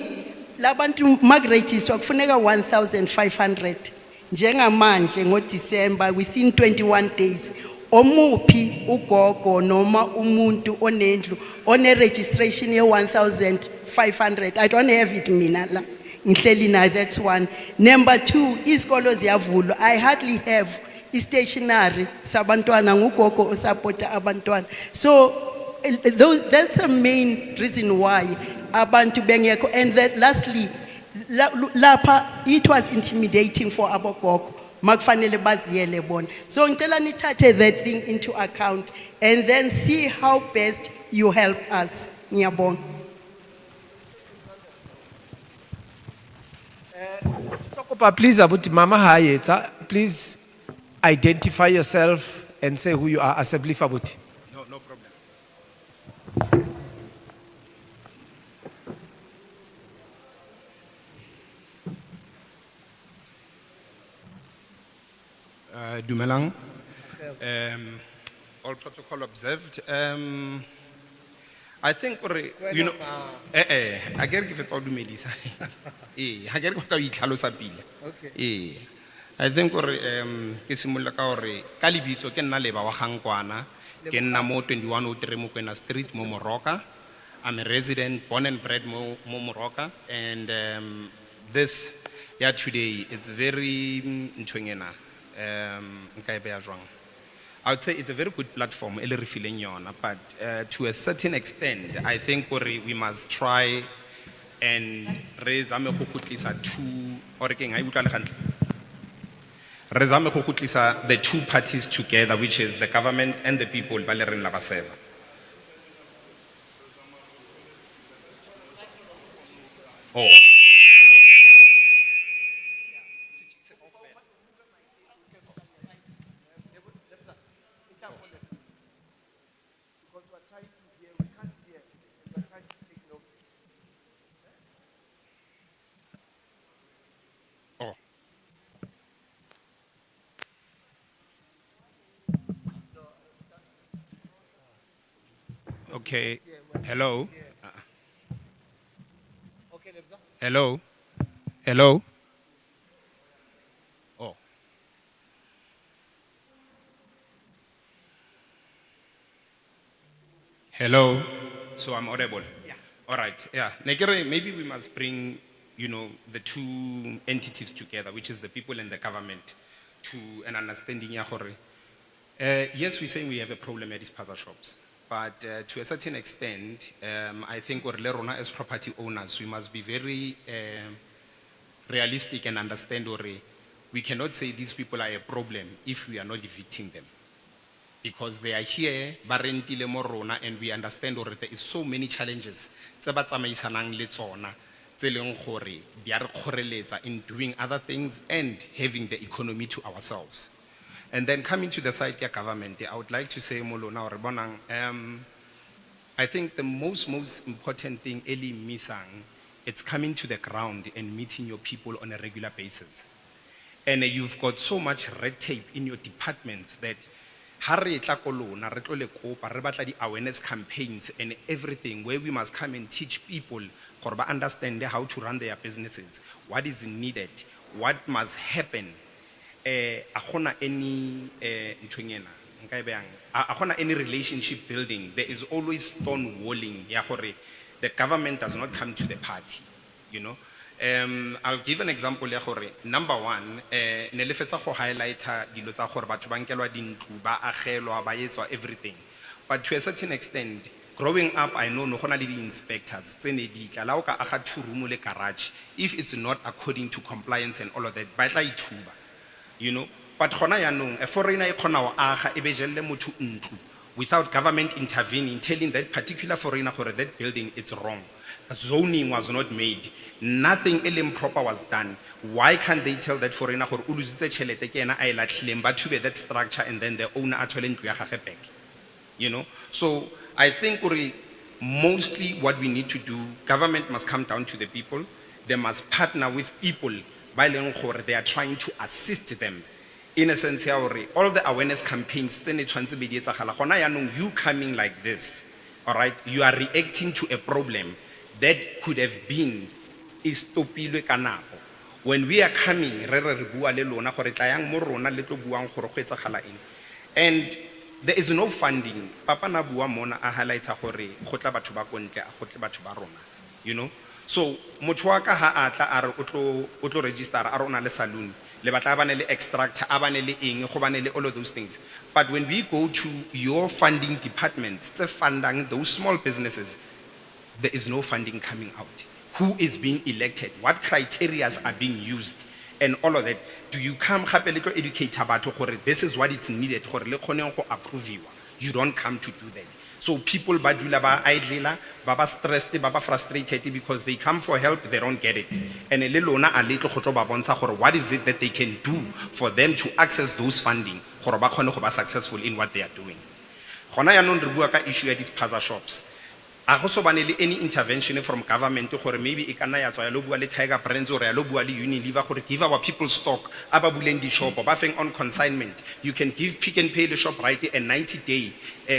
labantu mag-register kufuneka 1,500. Njengamanje ngo-December within 21 days. Omuphi ugogo noma umuntu onendlu one registration ye 1,500. I don't have it mina la. Ngihleli nayo, that's one. Number two, isikolo ziyavulwa. I hardly have stationery sabantwana ngugogo osupporta abantwana. So that's the main reason why abantu bengekho. And then lastly, lapha it was intimidating for abogogo. Makufanele baziyele bona. So ngicela nithathe that thing into account and then see how best you help us. Ngiyabonga. Please, abuti Mama Hayeta, please identify yourself and say who you are. Assembly Fabuti. No problem. Dumelang. All protocol observed. I think, you know, I get give it all to Melissa. I get what you tell us. Okay. I think, Kisimulaka or Kalibito can Naleva Wahangwana, can Namo 2103 Mukena Street, Momoroka. I'm a resident, born and bred Momoroka, and this here today it's very Nchwengena. I would say it's a very good platform, but to a certain extent, I think we must try and raise the two parties together, which is the government and the people. Oh. Okay. Hello. Hello. Hello. Oh. Hello. So I'm audible. Yeah. All right. Yeah. Maybe we must bring, the two entities together, which is the people and the government, to an understanding. Yes, we're saying we have a problem at these puzzle shops. But to a certain extent, I think as property owners, we must be very realistic and understand we cannot say these people are a problem if we are not evicting them. Because they are here, and we understand there is so many challenges in doing other things and having the economy to ourselves. And then coming to the side of government, I would like to say, I think the most important thing, Eli Misang, it's coming to the ground and meeting your people on a regular basis. And you've got so much red tape in your departments that awareness campaigns and everything where we must come and teach people understand how to run their businesses, what is needed, what must happen. Any any relationship building, there is always stone walling. the government does not come to the party, you know. I'll give an example ya gore number one, ne le fetsa go highlighter dilo tsa gore batho ba nkelwa dintlu ba agelwa ba etswa everything, but to a certain extent growing up I know no gona le di inspectors tsene di tla la o ka aga 2 room le garage, if it's not according to compliance and all of that ba tla ithuba, you know. But gona yanong a foreigner e khona o aga e be jelle motho ntlu without government intervening, telling that particular foreigner gore that building it's wrong. Zoning was not made, nothing improper was done. Why can't they tell that foreigner gore o lositse tšhelete ke ena a e latlhileng ba thube that structure and then the owner a thole ntlo ya gagwe back, you know. So I think mostly what we need to do, government must come down to the people, they must partner with people by they are trying to assist them. In a sense, all the awareness campaigns, you coming like this, all right, you are reacting to a problem that could have been when we are coming, and there is no funding. Papa na bua mona a highlighta gore go tla batho ba kontle a go tla batho ba rona, you know. So motho wa ka ha atla a re o tlo register a rona le saloon le batla ba ne le extractor a ba ne le eng go ba ne le all of those things. But when we go to your funding departments tse funding those small businesses, there is no funding coming out. Who is being elected? What criteria are being used? And all of that. Do you come happy little educate about this is what it's needed for approve you? You don't come to do that. So people badula ba idlela, baba stressed, baba frustrated because they come for help, they don't get it. And a little a little what is it that they can do for them to access those funding for ba successful in what they are doing? Hona ya non rebuaka issue at these plaza shops. A go so bane any intervention from government gore maybe e kana ya tswa ya lo bua le Tiger Brands or ya lo bua le Unilever gore give our people stock aba buleng di shop ba feng on consignment. You can give Pick and Pay the shop right a 90-day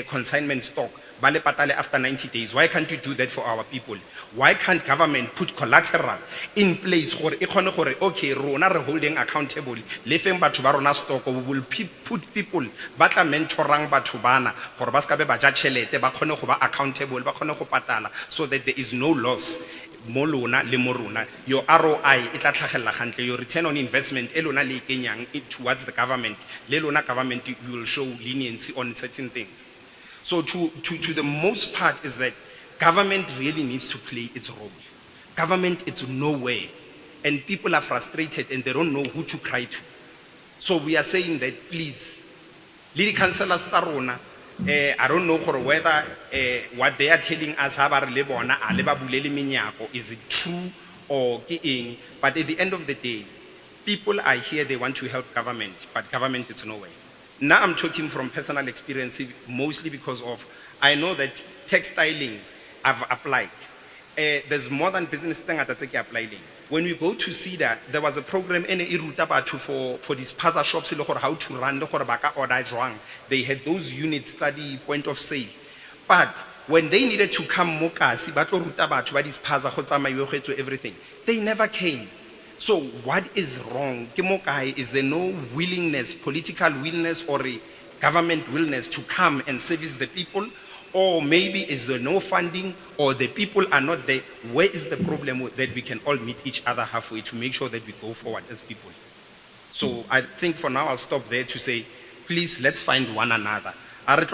consignment stock ba le patale after 90 days. Why can't you do that for our people? Why can't government put collateral in place gore e khone gore okay rona re holding accountable le feng batho ba rona stock, we will put people ba tla mentorang batho bana gore ba ska be ba ja tšhelete ba khone go ba accountable ba khone go patala so that there is no loss mo lona le mo rona. Your ROI e tla tlhagella gantle, your return on investment e lona le kenyang towards the government le lona government you will show leniency on certain things. So to the most part is that government really needs to play its role. Government is nowhere and people are frustrated and they don't know who to cry to. So we are saying that please, Lady Councillor Sarona, I don't know whether what they are telling us is it true or kidding, but at the end of the day, people are here, they want to help government, but government is nowhere. Now I'm talking from personal experience, mostly because of, I know that textiling I've applied. There's more than business thing at applied. When we go to Cedar, there was a program in for these plaza shops how to run the. They had those units study point of sale. But when they needed to come mokasi, everything, they never came. So what is wrong? Is there no willingness, political willingness or a government willingness to come and service the people? Or maybe is there no funding or the people are not there? Where is the problem that we can all meet each other halfway to make sure that we go forward as people? So I think for now I'll stop there to say, please let's find one another. Around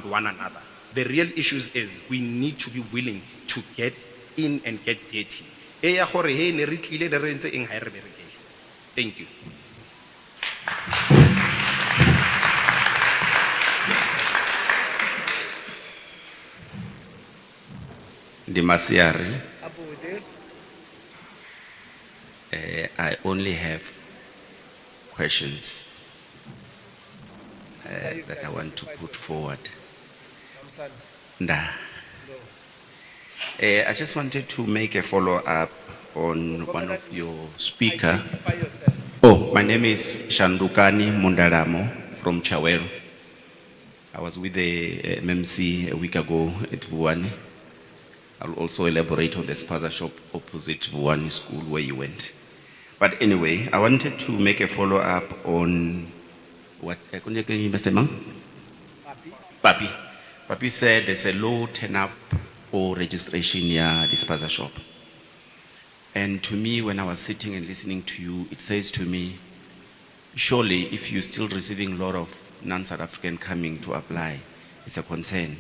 one another. The real issues is we need to be willing to get in and get dirty. Thank you. Dimasiari, I only have questions that I want to put forward. Nah. I just wanted to make a follow-up on one of your speaker. Oh, my name is Shandukani Mundalamo from Chawero. I was with the MMC a week ago at Vuwani. I'll also elaborate on the spaza shop opposite Vuwani School where you went. But anyway, I wanted to make a follow-up on what Mr. Papi said there's a low turn-up or registration ya dispenser shop. And to me, when I was sitting and listening to you, it says to me, surely if you're still receiving a lot of non-South African coming to apply, it's a concern.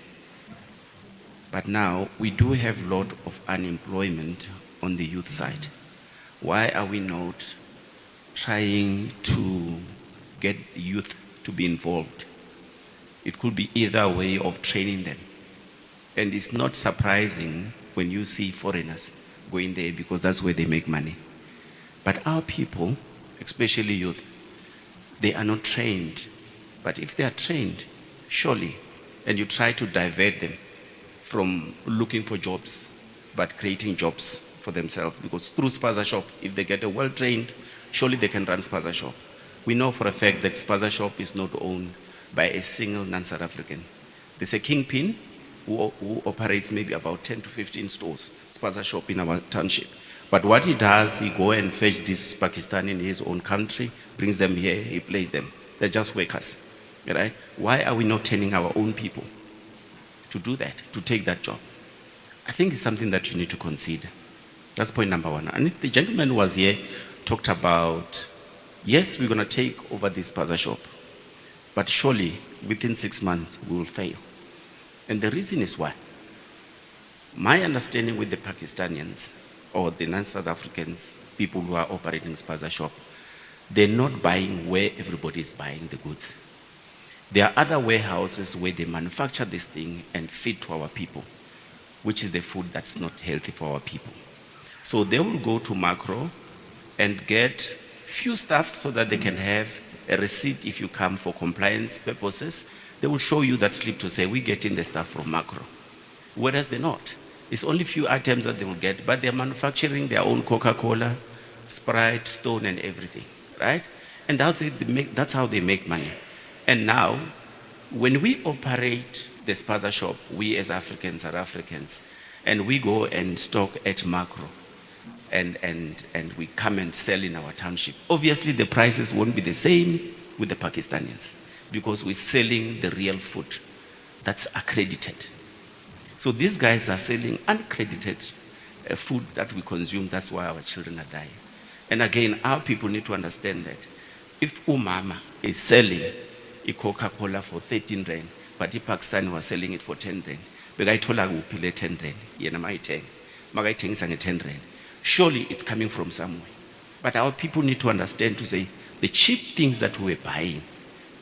But now we do have a lot of unemployment on the youth side. Why are we not trying to get the youth to be involved? It could be either way of training them. And it's not surprising when you see foreigners going there because that's where they make money. But our people, especially youth, they are not trained. But if they are trained, surely, and you try to divert them from looking for jobs, but creating jobs for themselves. Because through spaza shop, if they get a well-trained, surely they can run spaza shop. We know for a fact that spaza shop is not owned by a single non-South African. There's a kingpin who operates maybe about 10 to 15 stores, spaza shop in our township. But what he does, he go and fetch this Pakistan in his own country, brings them here, he plays them. They're just workers, right? Why are we not training our own people to do that, to take that job? I think it's something that you need to consider. That's point number one. And the gentleman who was here talked about, yes, we're going to take over this spaza shop, but surely within 6 months we will fail. And the reason is why? My understanding with the Pakistanians or the non-South Africans, people who are operating spaza shop, they're not buying where everybody is buying the goods. There are other warehouses where they manufacture this thing and feed to our people, which is the food that's not healthy for our people. So they will go to macro and get few stuff so that they can have a receipt if you come for compliance purposes. They will show you that slip to say, we're getting the stuff from macro. Whereas they're not. It's only few items that they will get, but they're manufacturing their own Coca-Cola, Sprite, Stone, and everything, right? And that's how they make money. And now, when we operate the spaza shop, we as Africans are Africans, and we go and stock at macro, and we come and sell in our township. Obviously, the prices won't be the same with the Pakistanis, because we're selling the real food that's accredited. So these guys are selling uncredited food that we consume. That's why our children are dying. And again, our people need to understand that if umama is selling a Coca-Cola for 13 rand, but the Pakistani was selling it for 10 rand, bekayithola kuphi le 10 rand, yena mayithenga, makayithengisa nge 10 rand. Surely it's coming from somewhere. But our people need to understand to say, the cheap things that we were buying,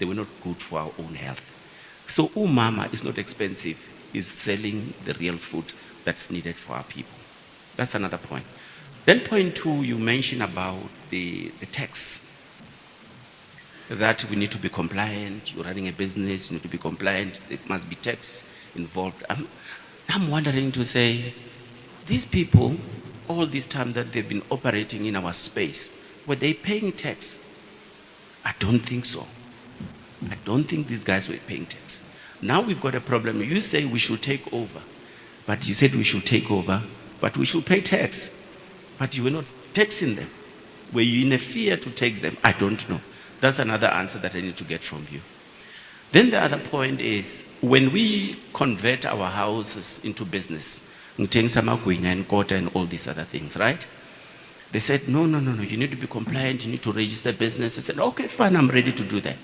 they were not good for our own health. So umama is not expensive. Is selling the real food that's needed for our people. That's another point. Then point two, you mentioned about the tax. That we need to be compliant. You're running a business, you need to be compliant. There must be tax involved. I'm wondering to say, these people, all this time that they've been operating in our space, were they paying tax? I don't think so. I don't think these guys were paying tax. Now we've got a problem. You say we should take over, but you said we should take over, but we should pay tax. But you were not taxing them. Were you in a fear to tax them? I don't know. That's another answer that I need to get from you. Then the other point is, when we convert our houses into business, and quota and all these other things, right? They said, no, you need to be compliant, you need to register business. I said, okay, fine, I'm ready to do that.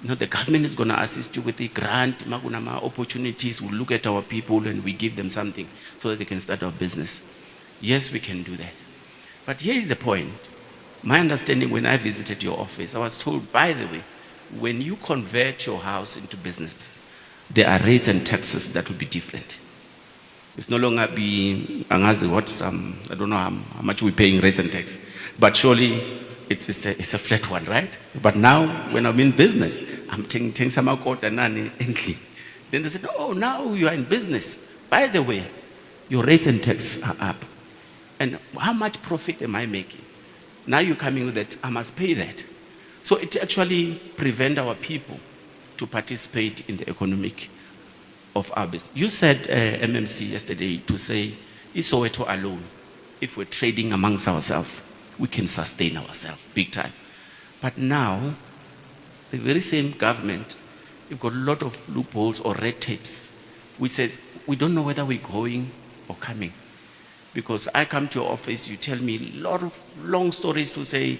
The government is going to assist you with the grant, magunama opportunities. We'll look at our people and we give them something so that they can start our business. Yes, we can do that. But here is the point. My understanding when I visited your office, I was told, by the way, when you convert your house into business, there are rates and taxes that will be different. It's no longer be, I don't know how much we're paying rates and tax, but surely it's a flat one, right? But now, when I'm in business, I'm taking some out and then they said, oh, now you are in business. By the way, your rates and tax are up. And how much profit am I making? Now you're coming with that, I must pay that. So it actually prevents our people to participate in the economic of our business. You said, MMC yesterday, to say, is Soweto alone? If we're trading amongst ourselves, we can sustain ourselves big time. But now, the very same government, you've got a lot of loopholes or red tapes we said, we don't know whether we're going or coming. Because I come to your office, you tell me a lot of long stories to say,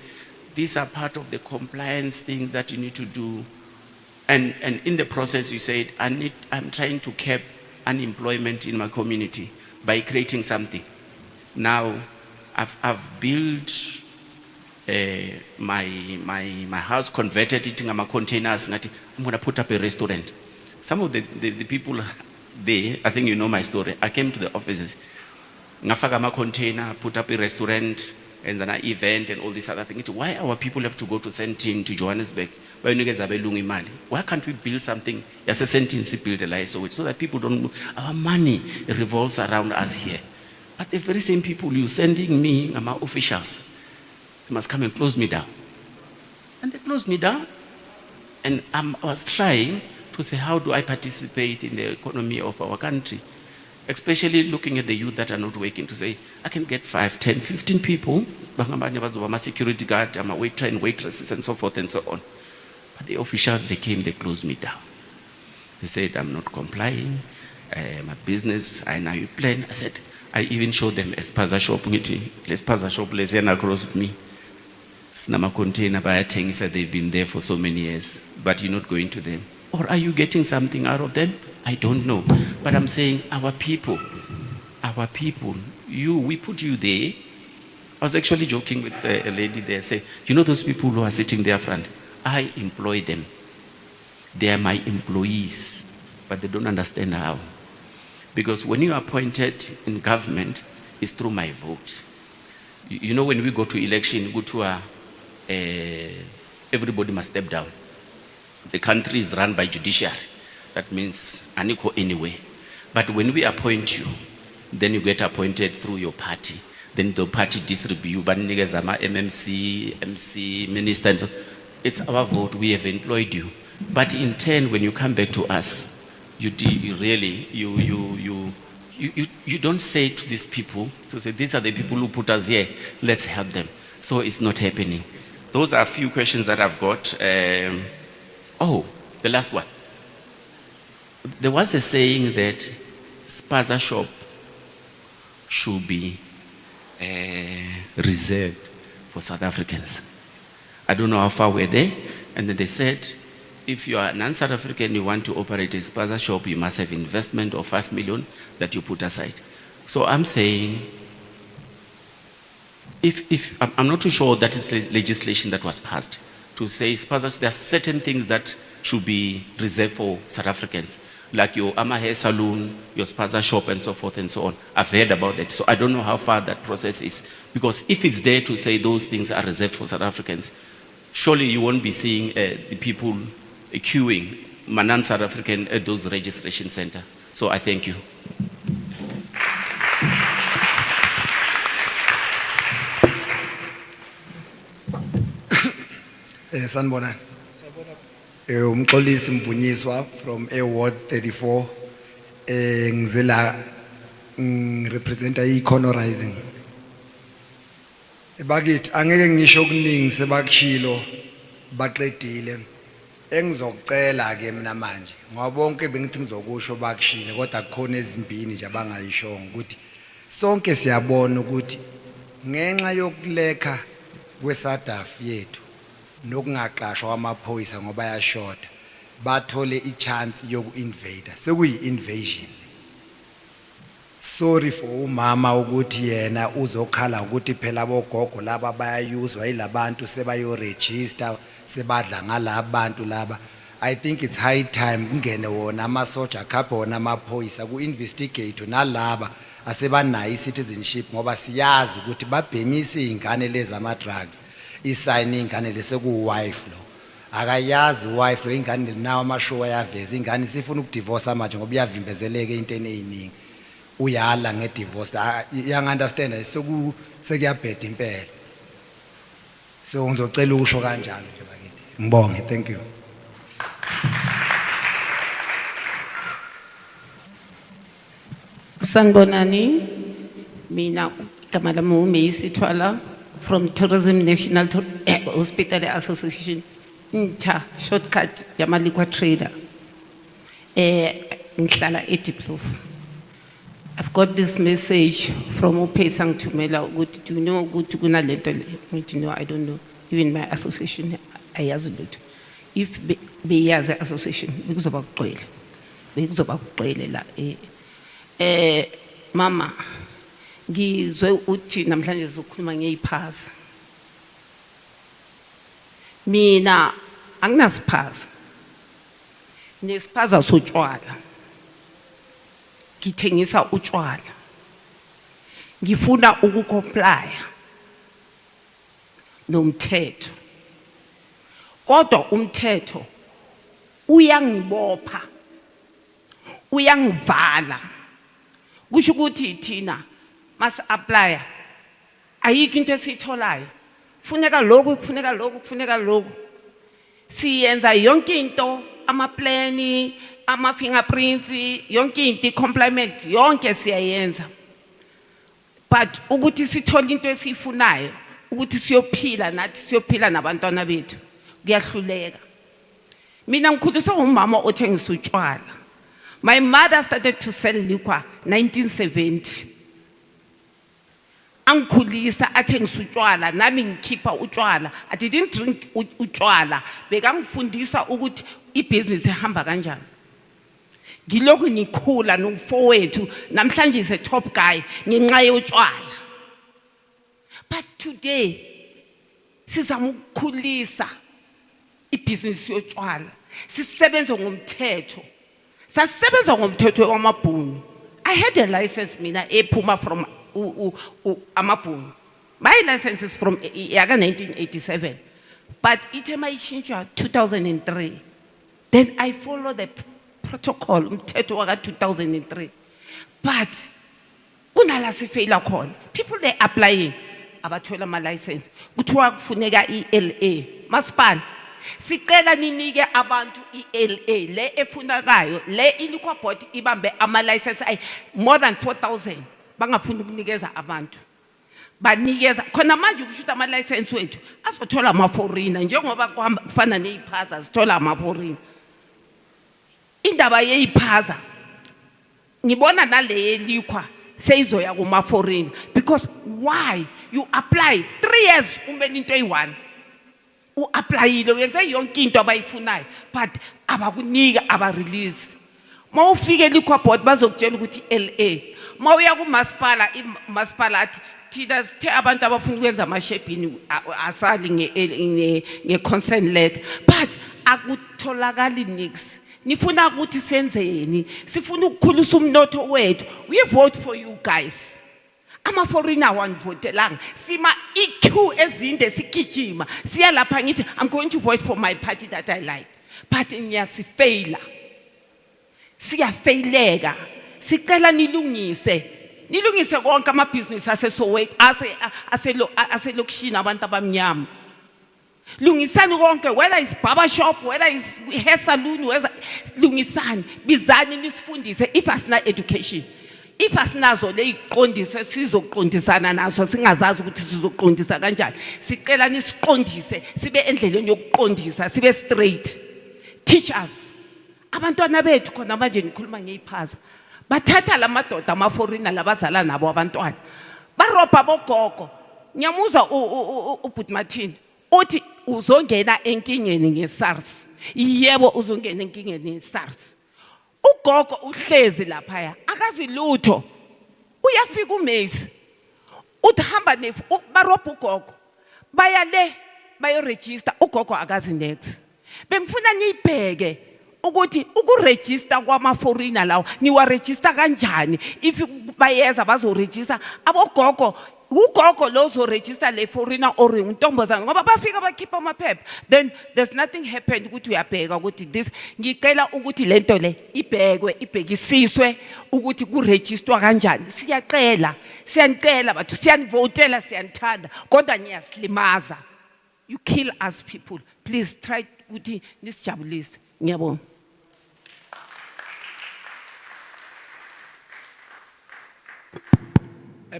these are part of the compliance thing that you need to do. And in the process, you said, I'm trying to cap unemployment in my community by creating something. Now, I've built my house, converted it into containers. I'm going to put up a restaurant. Some of the people there, I think you know my story. I came to the offices, ngafaka container, put up a restaurant, and then an event and all these other things. Why our people have to go to Sentin, to Johannesburg? Why can't we build something? Yes, a Sentin, build a life so that people don't move. Our money revolves around us here. But the very same people you sending me, my officials, they must come and close me down. And they closed me down. And I was trying to say, how do I participate in the economy of our country? Especially looking at the youth that are not working, to say, I can get 5, 10, 15 people, my security guard, my waiter and waitresses and so forth and so on. But the officials, they came, they closed me down. They said, I'm not complying, my business, I know you plan. I said, I even showed them a spaza shop, let's spaza shop, let's across with me. Snama container by a thing, said they've been there for so many years, but you're not going to them. Or are you getting something out of them? I don't know. But I'm saying our people, we put you there. I was actually joking with a lady there, say, you know those people who are sitting there front? I employ them. They are my employees, but they don't understand how. Because when you are appointed in government, it's through my vote. You know, when we go to election, everybody must step down. The country is run by judiciary. That means unequal anyway. But when we appoint you, then you get appointed through your party. Then the party distribute you. But MMC, MC, minister, and so. It's our vote. We have employed you. But in turn, when you come back to us, you don't say to these people, to say, these are the people who put us here, let's help them. So it's not happening. Those are a few questions that I've got. The last one. There was a saying that spaza shop should be reserved for South Africans. I don't know how far we're there. And then they said, if you are a non-South African, you want to operate a spaza shop, you must have investment of 5 million that you put aside. So I'm saying, I'm not too sure that is legislation that was passed to say spaza, there are certain things that should be reserved for South Africans, like your hair salon, your spaza shop, and so forth and so on. I've heard about that. So I don't know how far that process is. Because if it's there to say those things are reserved for South Africans, surely you won't be seeing the people queuing, non-South African, at those registration centers. So I thank you. Sanibonani. Umxolisi Mvunyiswa from Ward 34. Ngizela representa i-Econo Rising. Bakithi angeke ngisho okuningi sebakushilo baqedile. Engizocela ke mina manje ngoba bonke bengithi ngizokusho bakushile kodwa kukhona ezimbini nje abangayishongo ukuthi sonke siyabona ukuthi ngenxa yokuleka kweSADF yethu nokungaqashwa kwamaphoyisa ngoba yashota bathole ichance yoku-invade sekuyi-invasion. Sorry for umama ukuthi yena uzokhala ukuthi phela bogogo laba bayayuzwa yilabantu sebayo-register sebadla ngalabantu laba. I think it's high time kungene wona amasoja akhaphe wona amaphoyisa ku-investigate nalaba asebanayo i-citizenship ngoba siyazi ukuthi babhemisa iy'ngane lezi ama-drugs isayine iy'ngane lesekuwife lo akayazi uwife lo ingane nawo amashow ayaveza ingane sifuna ukudivorce manje ngoba iyavimbezeleka ey'ntweni ey'ningi uyala nge-divorce yang-understanda sekuyabheda impela. So ngizocela ukusho kanjalo nje bakithi. Ngibonge, thank you. Sanibonani, mina igama lami uMeyisithwala from Tourism National Hospital Association, shortcut yama liquor trader. ngihlala eDiepkloof. I've got this message from Upesang Tumela, do you know ukuthi kunalento le? Ngithi no, I don't know. Even my association ayazi lutho. If beyazi association bekuzoba kugcwele la mama ngizwe uthi namhlanje uzokhuluma ngeyiphaza. Mina anginasiphaza. Nesiphaza sotshwala. Ngithengisa utshwala. Ngifuna ukucomply nomthetho. Kodwa umthetho uyangibopha. Uyangivala. Kusho ukuthi thina mas apply ayikho into esitholayo. Kufuneka lokhu. Siyenza yonke into, ama-plan, ama-fingerprints, yonke into, complement, yonke siyayenza. But ukuthi sithola into esifunayo, ukuthi siyophila nathi siyophila nabantwana bethu, kuyahluleka. Mina ngikhuliswe umama othengisa utshwala. My mother started to sell liquor 1970. Angikhulisa athengisa utshwala nami ngikhipha utshwala. I didn't drink utshwala. Bekangifundisa ukuthi ibusiness ehamba kanjani. Ngilokhu ngikhula nomfowethu namhlanje is a top guy ngenxa yotshwala. But today sizama ukukhulisa ibusiness yotshwala. Sisebenza ngomthetho. Sasebenza ngomthetho wamabhunu. I had a license mina ephuma from amabhunu. My license is from 1987. But itema ishintsha 2003. Then I follow the protocol umthetho waka 2003. But kunala sifeyila khona. People they applying abathola ama license. Kuthiwa kufuneka iLA. Masipala sicela ninike abantu iLA le efunakayo le ilikuwa board ibambe ama license ay more than 4,000 bangafuni ukunikeza abantu banikeza khona manje ukushuta ama license wethu azothola ama foreigner njengoba kufana neziphaza zithola ama foreigner. Indaba yeziphaza ngibona nale likwa seyizoya kuma foreigner because why you apply 3 years umbe into eyi1 uapplyile uyenze yonke into abayifunayo but abakunika aba-release. Ma ufike liquor board bazokutshela ukuthi LA. Ma uya kumasipala imasipala athi thina sithe abantu abafuna ukwenza amashebhini asali nge-consent letter but akutholakali nix. Nifuna ukuthi senzeni? Sifuna ukukhulisa umnotho wethu. We vote for you guys. Ama foreigner wanvotelanga sima EQ ezinde sikijima siya lapha ngithi I'm going to vote for my party that I like but ngiyasifaila siyafaileka sicela nilungise konke ama business aseSoweto aselokishini abantu abamnyama. Lungisani konke, whether it's barber shop, whether it's hair salon, whether lungisani bizani nisifundise if asina education. If asinazo leyiqondise sizoqondisana nazo singazazi ukuthi sizoqondisa kanjani. Sicela nisiqondise sibe endleleni yokuqondisa sibe straight. Teach us. Abantwana bethu khona manje nikhuluma ngeyiphaza. Bathatha lamadoda ama foreigner labazala nabo abantwana. Barobha bogogo. Ngiyamuza uBut Martin uthi uzongena enkingeni ngeSARS. Yebo uzongena enkingeni ngeSARS. Ugogo uhlezi lapha akazi lutho uyafika uMace uthi hamba nefu barobha ugogo baya le bayo register ugogo akazi next. Bengifuna niyibheke ukuthi ukuregister kwama foreigner lawo niwa register kanjani if bayeza bazo register abogogo ugogo lozo register le foreigner or untombazana ngoba bafika bakhipha amaphepha then there's nothing happened ukuthi uyabheka ukuthi this ngicela ukuthi lento le ibhekisiswe ukuthi ku register kanjani. Siyanicela bathu siyanivotela siyanithanda kodwa niyasilimaza. You kill us people. Please try ukuthi nisijabulise. Ngiyabonga.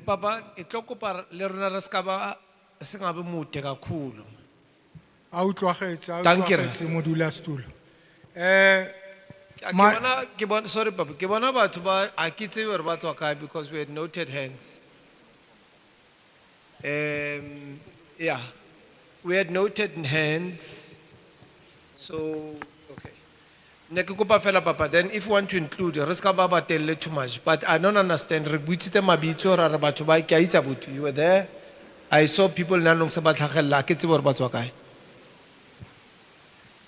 Papa, itlokopa le rona re ska ba sengabe mude kakhulu. A utlwagetse Dankie. modulasetulo. Sorry, Papa. Ke bona batho ba a ke tsebe hore ba tswa kae because we had noted hands. Yeah, we had noted hands. So okay. Ne ke kopa fela Papa. Then if you want to include, re ska ba batelle too much. But I don't understand. Re buitsitse mabitso ra re batho ba ke a itse abuti. You were there. I saw people nanong se ba tlhagella ke tsebe hore ba tswa kae.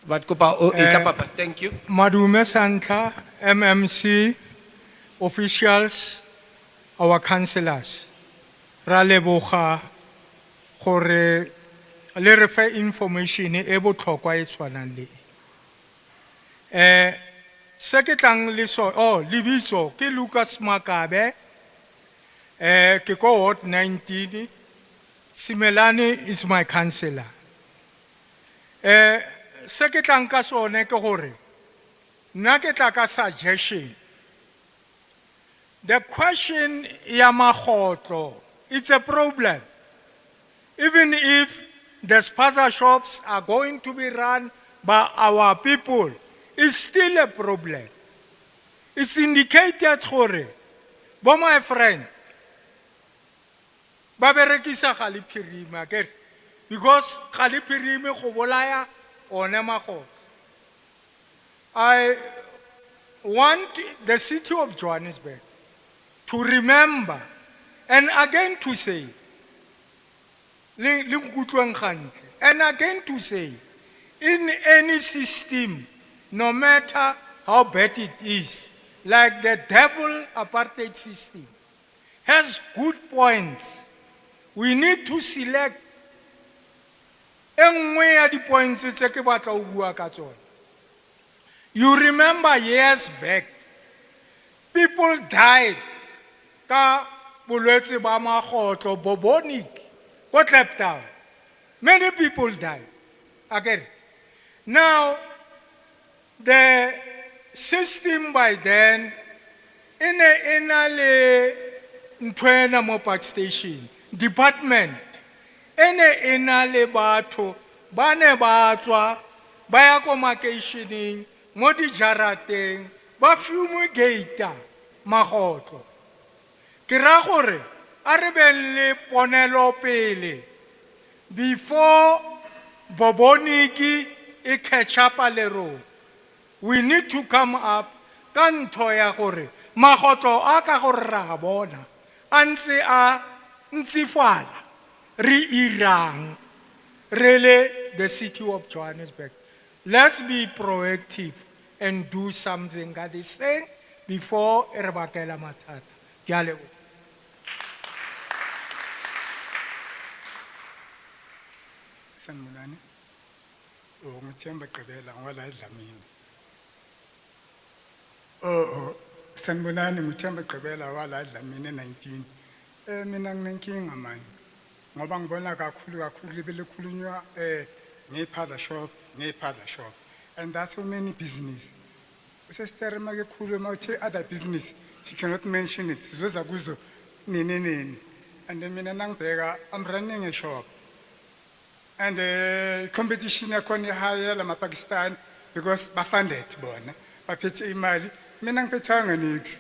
But kopa o ita Papa. Thank you. Madume Santla, MMC, officials, our councillors. Ra leboga gore le re fe information e botlhokwa e tshwanang le. Se ke tlang le so, lebitso ke Lucas Makabe, ke ko Ward 19, Simelane is my councillor. Se ke tlang ka sone ke gore, nna ke tla ka suggestion. The question ya magotlo, it's a problem. Even if the spaza shops are going to be run by our people, it's still a problem. It's indicated gore, bo my friend, ba berekisa Galipirima, because Galipirima go bolaya one magotlo. I want the city of Johannesburg to remember and again to say, and again to say, in any system, no matter how bad it is, like the double apartheid system, has good points. We need to select the points. You remember years back, people died. Ka bolwetse ba magotlo bubonic, what left out? Many people died. Again, now the system by then in a ntwena mo park station department in a batho ba ne ba tswa ba ya ko makeisheneng mo di jarateng ba fumigata magotlo. Ke ra gore a re be le ponelo pele before boboniki e catch up le ro. We need to come up ka ntho ya gore magotlo a ka gore ra bona a ntse a ntsifala re irang really the city of Johannesburg. Let's be proactive and do something that is saying before re bakela mathata. Ke a leboha. Sanibonani. Ngithemba Gqibela ngwala eDlamini. Sanibonani ngithemba Gqibela wala eDlamini 19. Mina nginenkinga manje. Ngoba ngibona kakhulu libele khulunywa ngephaza shop. And that's so many business. Usestere make khuluma uthi other business she cannot mention it. Sizoza kuzo nini. And mina nangibheka I'm running a shop. And competition yakhona ihaya la Pakistan because bafunded bona baphethe imali mina ngiphethanga nix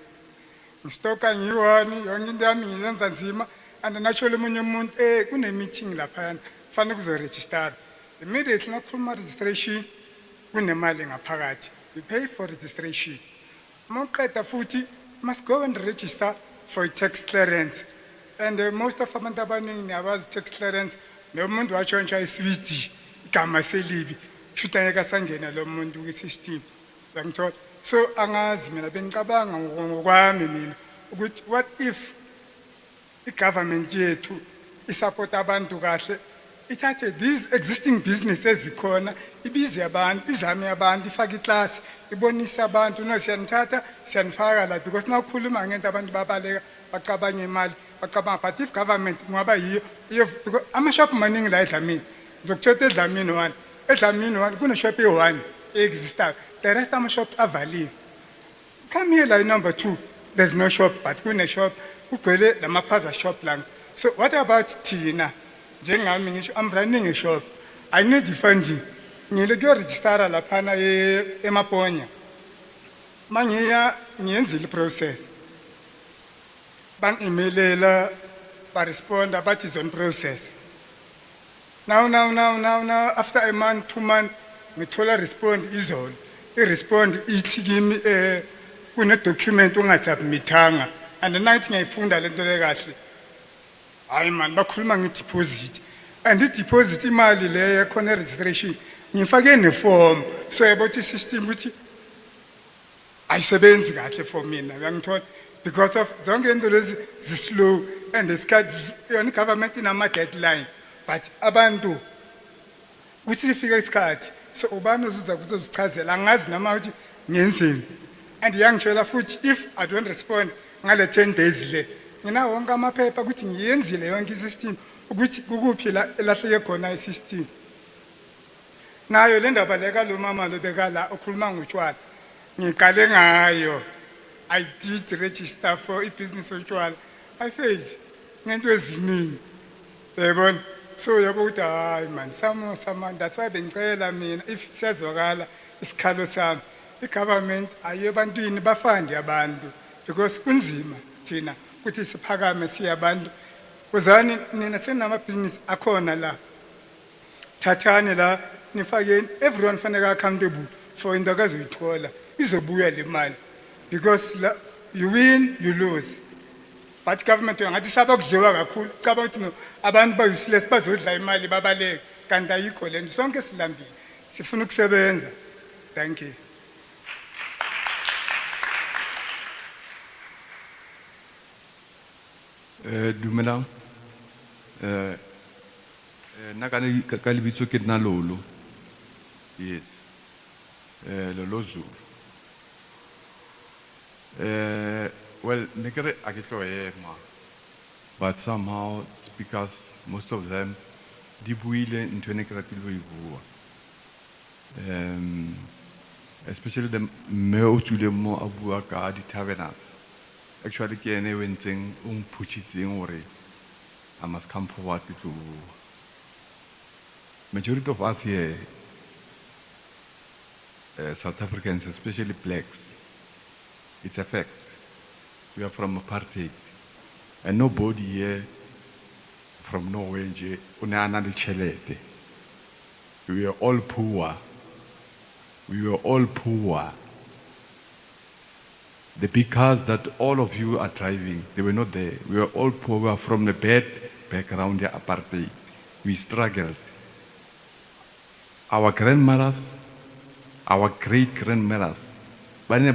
ngistoka ngiwani yonke into yami ngiyenza nzima and naturally umunye umuntu kune meeting lapha kufanele kuzo register immediately nakhuluma registration kunemali ngaphakathi we pay for registration mawuqeda futhi must go and register for tax clearance and most of abantu abaningi abazi tax clearance no muntu wachontsha iswiti igama selibi shuta yeka sangena lo muntu kwi-system ngithola so angazi mina bengicabanga ngokwami mina ukuthi what if i-government yethu isupport abantu kahle ithathe these existing businesses zikhona ibize abantu izame abantu ifake iclass ibonise abantu no siyanithatha siyanifaka la because nawukhuluma ngento abantu babaleka bacabanga imali bacabanga but if government ngoba yiyo ama-shop maningi la eDlamini ngizokutshela eDlamini one kune-shop e-1 e-existayo the rest ama-shop avaliwe come here like number 2 there's no shop but kune-shop kugcwele lamaphaza shop lang so what about thina njengami ngisho I'm running a shop I need funding ngile kuyorejistara laphana emaponya mangiya ngiyenzile process bang-emailela ba-responda bathi is on process. Now, after a month, 2 months, ngithola respond izolo. I-respond ithi kimi kune-document ungasubmithanga and nathi ngiyayifunda lento le kahle. Hayi man, bakhuluma nge-deposit. And i-deposit imali leyo khona registration ngifake ne-form so yabothi i-system ukuthi ayisebenzi kahle for mina uyangithola because of zonke into lezi zi-slow and isikhathi yona i-government inama-deadline but abantu kuthi lifika isikhathi so ubani ozuza kuzozichazela angazi nama ukuthi ngenzeni and yangitshela futhi if I don't respond ngale 10 days le nginawo wonke amaphepha ukuthi ngiyenzile yonke i-system ukuthi kukuphi la elahleke khona i-system nayo le ndaba leka lo mama lo bekala okhuluma ngotshwala ngiqale ngayo I did register for i-business otshwala I failed ngento eziningi yabona so yabo ukuthi hayi man some that's why bengicela mina if siyazwakala isikhalo sami i-government ayebantwini bafande abantu because kunzima thina ukuthi siphakame siyabantu kuzani nina senamabhizinisi akhona la thathani la nifakeni everyone fanele accountable for into akazoyithola izobuya le mali because la, you win you lose but government ngathi saba kudliwa kakhulu cabanga ukuthi no abantu ba-useless bazodla imali babaleke kanti ayikho lento sonke silambile sifuna ukusebenza. Thank you. Dumelang. Nna ka lebitso ke nna Lolo. Yes. Lolo Zulu. Well, ne kere a ke tlo ema. But somehow speakers, most of them, di buile ntho ne ke ratile ho e bua. Especially the mme o tswile mo a bua ka di tavernas. Actually, ke ene o entseng o mphuthitseng hore I must come forward to. Majority of us here, South Africans, especially blacks, it's a fact. We are from apartheid, and nobody here from Norway, we are all poor. We were all poor. The big cars that all of you are driving, they were not there. We were all poor. We are from the bad background, the apartheid. We struggled. Our grandmothers, our great-grandmothers, there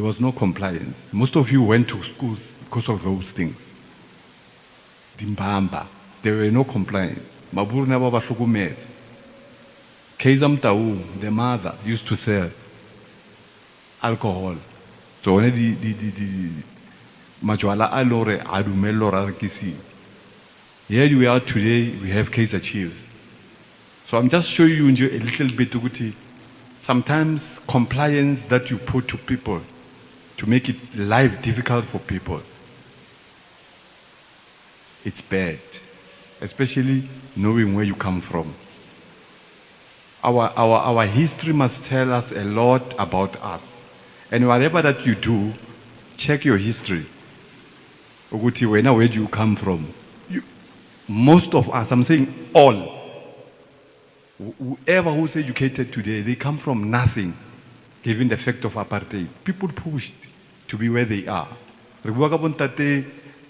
was no compliance. Most of you went to schools because of those things. Dimbamba, there were no compliance. Maburu never was sukumez. Keizam Tau, the mother, used to sell alcohol. So when the Majwala Alore Adumelo Rakisi. Here we are today, we have Kaiser Chiefs. So I'm just showing you a little bit of sometimes compliance that you put to people to make it life difficult for people. It's bad, especially knowing where you come from. Our history must tell us a lot about us. And whatever that you do, check your history. Uguti, where do you come from? Most of us, I'm saying all, whoever who's educated today, they come from nothing, given the fact of apartheid. People pushed to be where they are.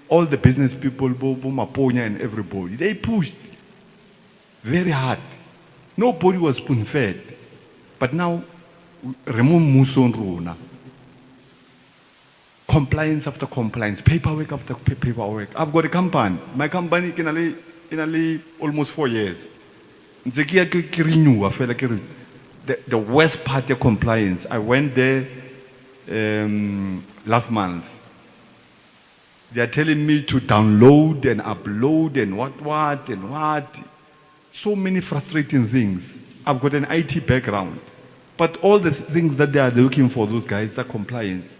All the business people, Maponya and everybody, they pushed very hard. Nobody was spoon-fed. But now, remove Muson Runa. Compliance after compliance, paperwork after paperwork. I've got a company. My company can only almost 4 years. The worst part of compliance, I went there last month. They are telling me to download and upload and what. So many frustrating things. I've got an IT background. But all the things that they are looking for, those guys, the compliance,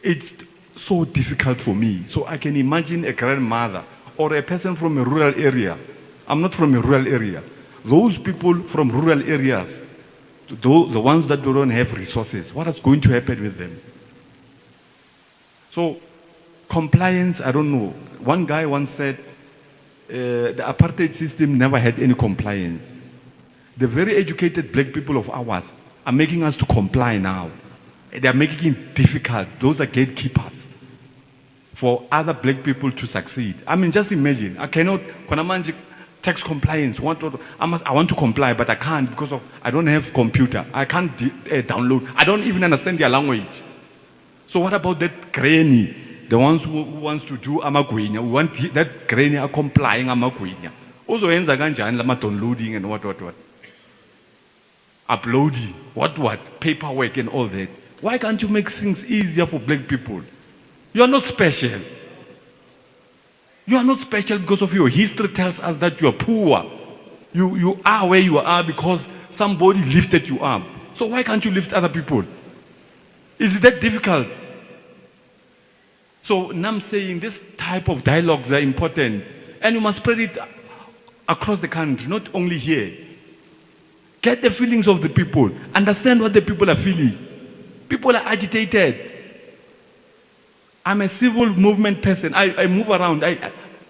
it's so difficult for me. So I can imagine a grandmother or a person from a rural area. I'm not from a rural area. Those people from rural areas, the ones that don't have resources, what is going to happen with them? So, compliance, I don't know. One guy once said, the apartheid system never had any compliance. The very educated black people of ours are making us to comply now. They are making it difficult. Those are gatekeepers for other black people to succeed. I mean, just imagine. I cannot, tax compliance. I want to comply, but I can't because I don't have computer. I can't download. I don't even understand their language. So what about that granny? The ones who wants to do amagwinya, we want that granny are complying amagwinya. Also ends again downloading and what. Uploading, what, paperwork and all that. Why can't you make things easier for black people? You are not special. You are not special because of your history tells us that you are poor. You are where you are because somebody lifted you up. So why can't you lift other people? Is it that difficult? So now I'm saying this type of dialogues are important and you must spread it across the country, not only here. Get the feelings of the people. Understand what the people are feeling. People are agitated. I'm a civil movement person. I move around.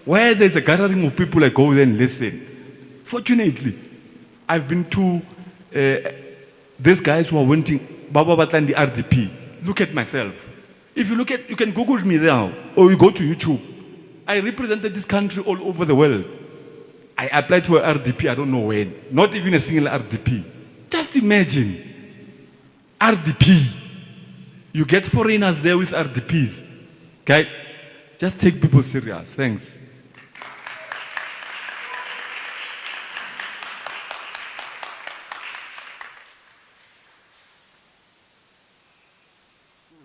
Where there's a gathering of people, I go there and listen. Fortunately, I've been to these guys who are wanting Baba Batlan the RDP. Look at myself. If you look at, you can Google me now, or you go to YouTube. I represented this country all over the world. I applied for RDP, I don't know when. Not even a single RDP. Just imagine. RDP. You get foreigners there with RDPs. Okay? Just take people serious. Thanks.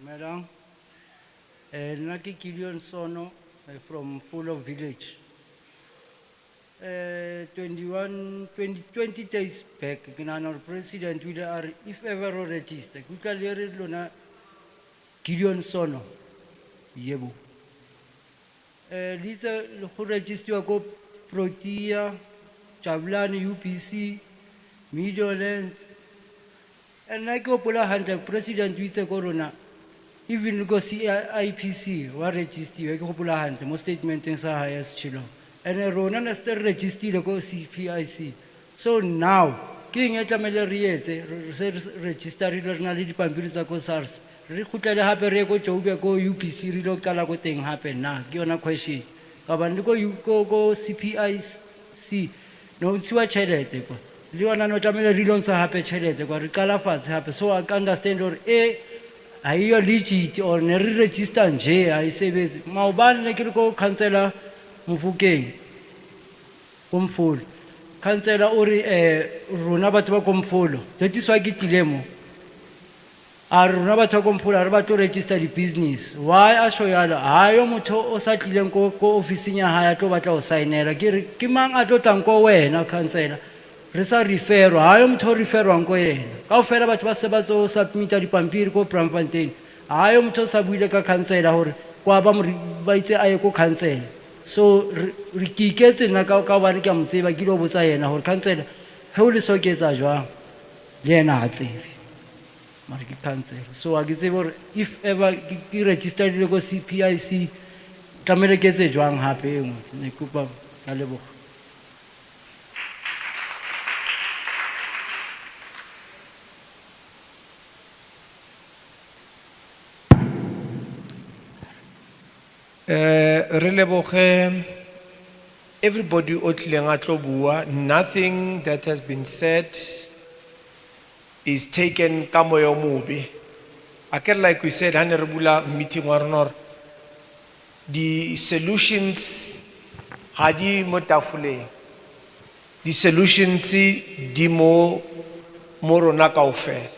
Madam, Naki Gideon Sono from Full Village. 20 days back, our president will if ever register. Kukaleri lona Gideon Sono. Yebu. Lisa who register go Protea, Chavlani, UPC, Midlands. And I go Pola Hunter, President with the Corona. Even go see IPC, what register, I go Pola Hunter, most statements in Sahayas Chilo. And a Ronan still registered to go CPIC. So now, King at Amelariete, register regionally Pampirisa go SARS. Rikuta Haperego, Jobia go UPC, Rilo Gauteng happen now. Give a question. Kabanduko, you go CPIC. No, it's what Chelete. Liwana no Jamila Rilons happen Chelete, or Calafas happen. So I can understand or I hear legit or register J. I say, Mauban, like go councillor. Mufukeng komfolo councillor ori rona batho ba komfolo that is why ke tilemo a rona batho ba komfolo a re batho register di business why a show yalo hayo motho o sa tlileng ko officing ya haya tlo batla o signela ke mang a tlo tlang ko wena councillor re sa refer hayo motho o referwang ko yena ka o fela batho ba se ba tlo submita dipampiri ko Braamfontein hayo motho sa buile ka councillor hore kwa ba itse a ye ko councillor. So, re kiketse nna ka ba re ke a mo tseba ke lo botsa yena gore councillor he o le soketsa jwang le yena a tsebe mara ke councillor so a ke tsebe gore if ever ke registered le go CPIC tlamele ke etse jwang hape engwe ne kopa ka leboga. Everybody nothing that has been said is taken kamoyo movie. Like we said, meeting the solutions hadi motafule. The solutions di mo morona kaofela.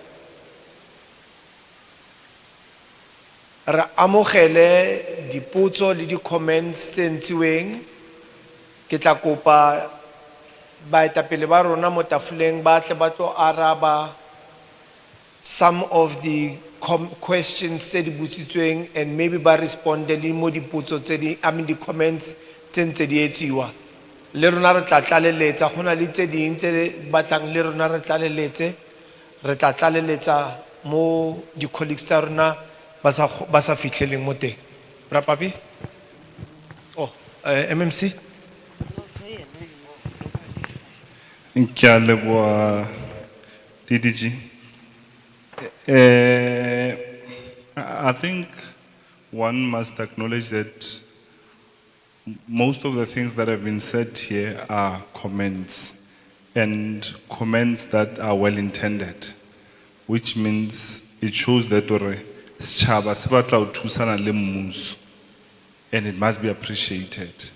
Ra amogele dipotso le di comments tse ntsiweng ke tla kopa baetapele ba rona mo tafoleng ba tle ba tlo araba some of the questions tse di botsitsweng and maybe ba responde le mo dipotso tse di di comments tse ntse di etsiwa le rona re tla tlaleletsa gona le tse ding tse batlang le rona re tlaleletse re tla tlaleletsa mo di colleagues tsa rona ba sa fitlheleng mo teng. Bra Papi? Oh, MMC? Ke a leboha DDG. I think one must acknowledge that most of the things that have been said here are comments, and comments that are well intended, which means it shows that setjhaba se batla ho thusana le mmuso, and it must be appreciated.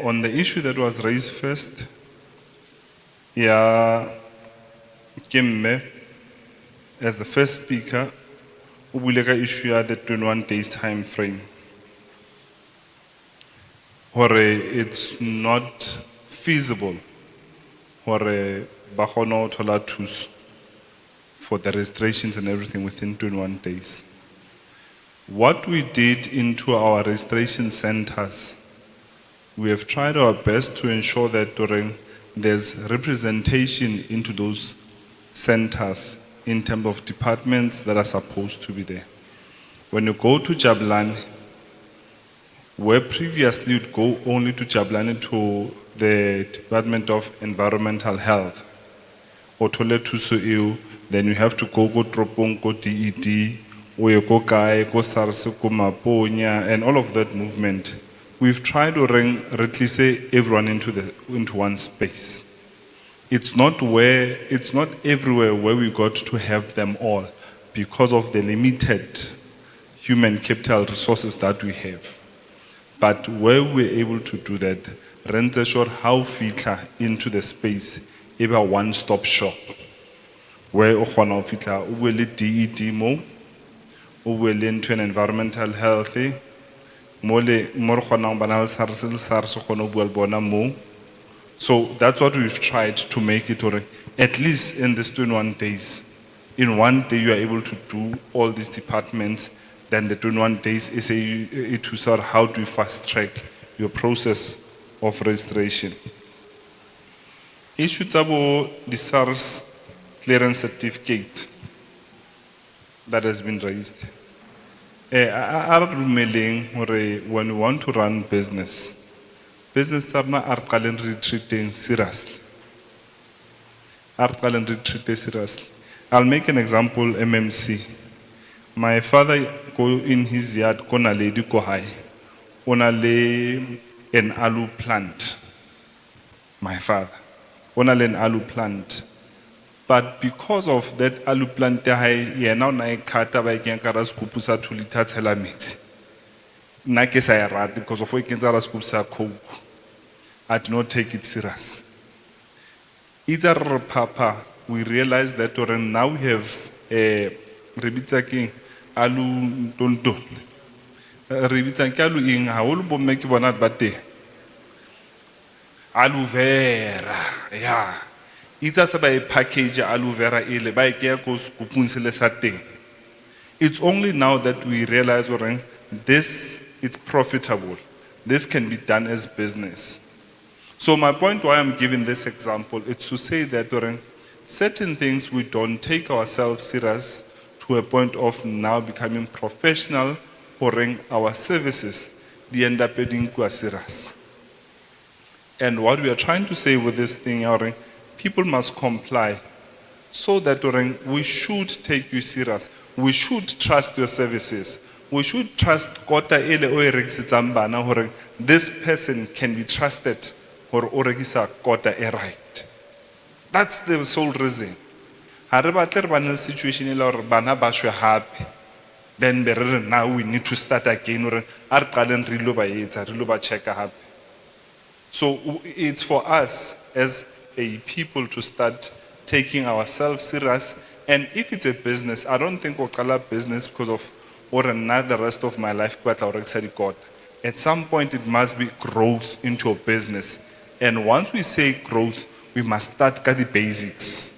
On the issue that was raised first, Kimme, as the first speaker, o buile ka issue ya the 21 days time frame. It's not feasible ba kgone ho thola thuso for the registrations and everything within 21 days. What we did into our registration centers, we have tried our best to ensure that there's representation into those centers in terms of departments that are supposed to be there. When you go to Jabulani, where previously you'd go only to Jabulani to the Department of Environmental Health, or Tole Thuso eo, then you have to go Tropong, go DED, or you go Kai, go SARS, go Maponya, and all of that movement. We've tried to release everyone into one space. It's not everywhere where we got to have them all because of the limited human capital resources that we have. But where we're able to do that, rent assured how fitla into the space, eba one-stop shop. Where Okhwana fitla, uwele DED mo, uwele into an environmental health, mole morkhona banal SARS mo. So that's what we've tried to make it, at least in this 21 days. In one day you are able to do all these departments, then the 21 days is to sort how do you fast track your process of registration. Issue tabo the SARS clearance certificate that has been raised. When we want to run business tarna are treating seriously. Seriously. I'll make an example, MMC. My father go in his yard, kona lady ko high, ona le an alu plant. My father, ona le an alu plant. But because of that alu plant, now na kata ba ikengara skupu sa 2 liter telamiti. Na ke sa ya rata because of ikengara skupu sa coke. I do not take it serious. Either papa, we realize that now we have rebitsaking alu tonton. Rebitsaking alu ing haulu bomeki bonat bate. Aloe vera, yeah. It's a package aloe vera ile ba ke go skupunsele sa teng. It's only now that we realize this it's profitable. This can be done as business. So my point why I'm giving this example is to say that certain things we don't take ourselves serious to a point of now becoming professional for our services, they end up being serious. And what we are trying to say with this thing, people must comply so that we should take you serious. We should trust your services. We should trust this person can be trusted or right. That's the sole reason. Situation then now we need to start again. So it's for us as a people to start taking ourselves serious. And if it's a business, I don't think we'll call up business because of or another rest of my life. At some point, it must be growth into a business. And once we say growth, we must start at the basics.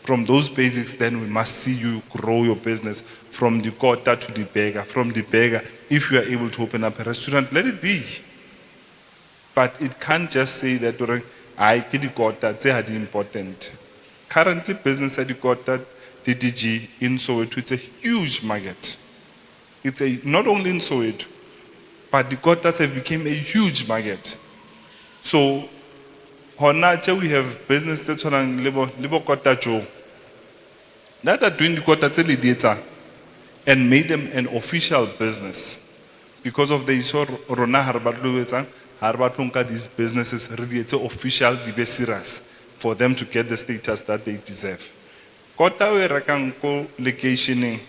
From those basics, then we must see you grow your business from the quota to the beggar. From the beggar, if you are able to open up a restaurant, let it be. But it can't just say that I get the quota, they are important. Currently, business at Ikota DDG in Soweto, it's a huge market. Not only in Soweto, but the Ikotas have become a huge market. So, Honacha, we have business that's on Libo Kota Joe. That are doing the Kota data and made them an official business. Because of the issue, Rona Harbatlunka, these businesses really it's official dibesiras for them to get the status that they deserve. Kota we reckon ko locationing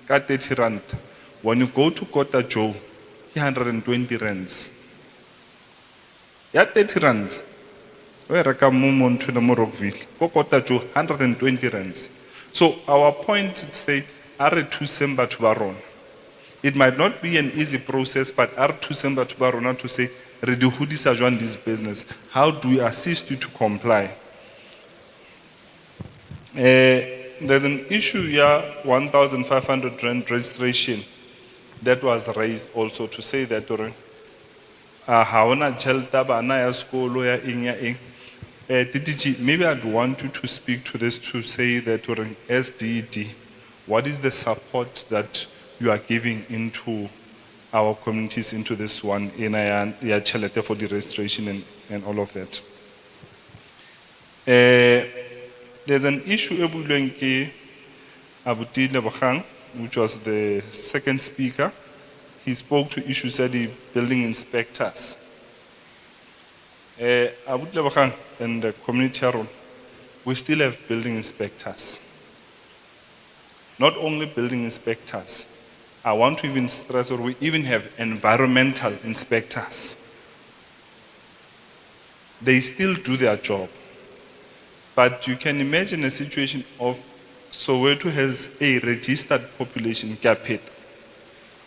ka 30 rand. When you go to Kota Joe, 120 rands. Ya 30 rands. We reckon mumon to the Morokville. Kota Joe, 120 rands. So our point is say, R2 Semba to Baron. It might not be an easy process, but R2 Semba to Baron to say, Redu Hudisa join this business. How do we assist you to comply? There's an issue here, 1,500 rand registration, that was raised also to say that during Haona Chelta Banaya School in DDG, maybe I'd want you to speak to this to say that during SDD, what is the support that you are giving into our communities into this one in Chelete for the registration and all of that. There's an issue Abuti Lebogang, which was the second speaker. He spoke to issues at the building inspectors. Abuti Lebogang and the community role, we still have building inspectors. Not only building inspectors, I want to even stress, or we even have environmental inspectors. They still do their job. But you can imagine a situation of Soweto has a registered population,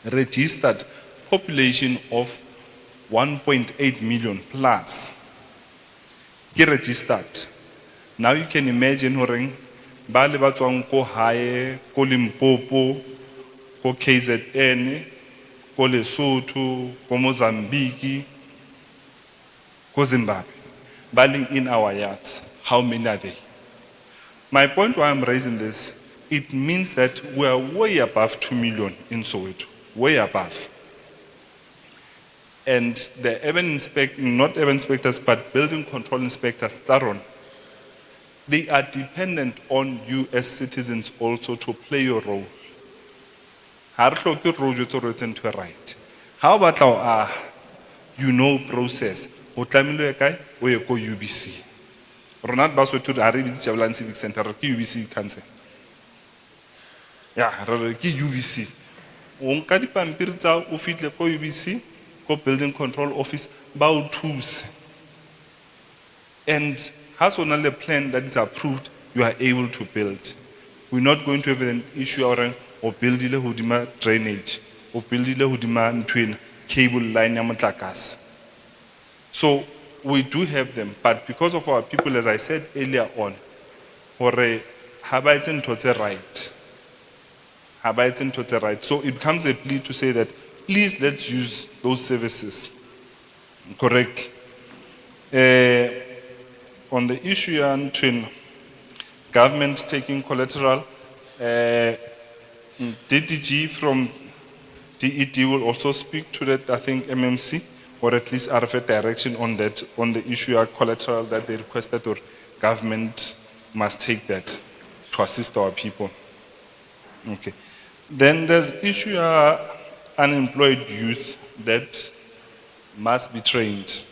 registered population of 1.8 million plus. Registered. Now you can imagine ba le ba tswang ko hae, ko Limpopo, ko KZN, ko Lesotho, ko Mozambique, ko Zimbabwe, baling in our yards. How many are they? My point why I'm raising this, it means that we are way above 2 million in Soweto, way above. And the not urban inspectors, but building control inspectors, Taron, they are dependent on you as citizens also to play your role. How about you know process? UBC. Ronald Basso to the Arabic Javelin Civic Center, UBC cancer. Yeah, UBC. Onkadi Pampirza, Ufit ko UBC, ko building control office, about tools. And has only a plan that is approved, you are able to build. We're not going to have an issue or build hudima drainage, or build hudima between cable line yamatlakas. So we do have them, but because of our people, as I said earlier on, or habaitin tote right. Habaitin tote right. So it becomes a plea to say that please let's use those services. Correct. On the issue between government taking collateral, DDG from DED will also speak to that, I think MMC, or at least RFA direction on that, on the issue of collateral that they requested, or government must take that to assist our people. Okay. Then there's issue of unemployed youth that must be trained.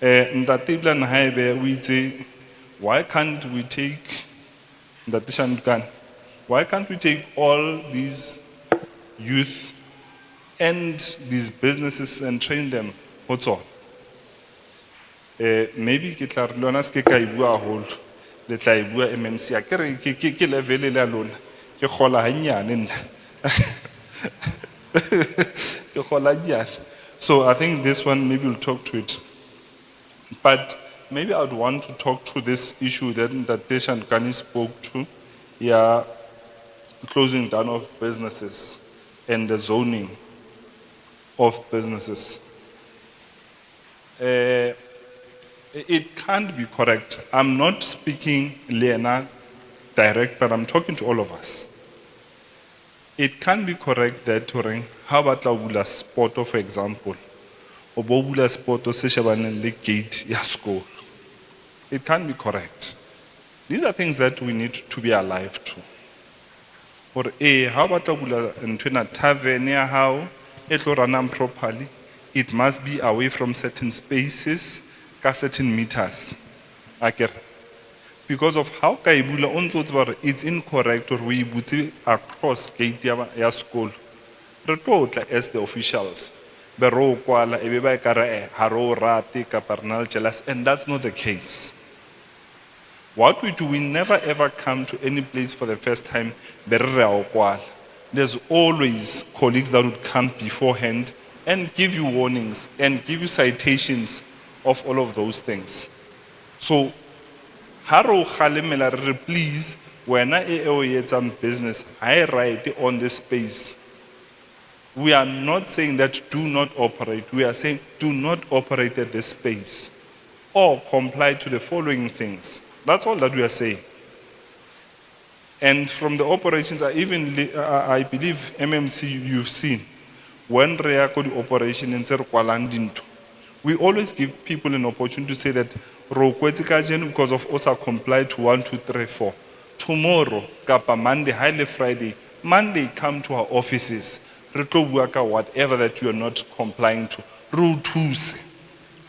Why can't we take all these youth and these businesses and train them? What's all? Maybe ke tla re lona se ke ka e bua haholo le tla e bua MMC a ke re ke level le lona ke gola hanyane nna ke gola hanyane. So I think this one maybe we'll talk to it. But maybe I would want to talk to this issue that Deshan Kani spoke to, closing down of businesses and the zoning of businesses. It can't be correct. I'm not speaking Lena direct, but I'm talking to all of us. It can be correct that how about la sport, for example, or bula sport se shebaneng le gate ya school. It can be correct. These are things that we need to be alive to. Or how about la ntwena tavern ya how e tlo runang properly? It must be away from certain spaces, ka certain meters. Akere. Because of how kaibula it's incorrect or we butse across gate ya school. Re totla as the officials. Be ro kwala e be ba ekare ha ro rate ka personal jealous, and that's not the case. What we do, we never ever come to any place for the first time. Be re a o kwala. There's always colleagues that would come beforehand and give you warnings and give you citations of all of those things. So Haro khalemela re please wena e o yetsang business I right on this space. We are not saying that do not operate. We are saying do not operate at this space or comply to the following things. That's all that we are saying. And from the operations, I believe MMC you've seen when re ya ko di operation in tse re kwalang dinto, we always give people an opportunity to say that ro kwetse ka jeno because of osa comply to 1, 2, 3, 4. Tomorrow, kapa Monday, highly Friday, Monday come to our offices. Re tlo bua ka whatever that you are not complying to. Ro thuse.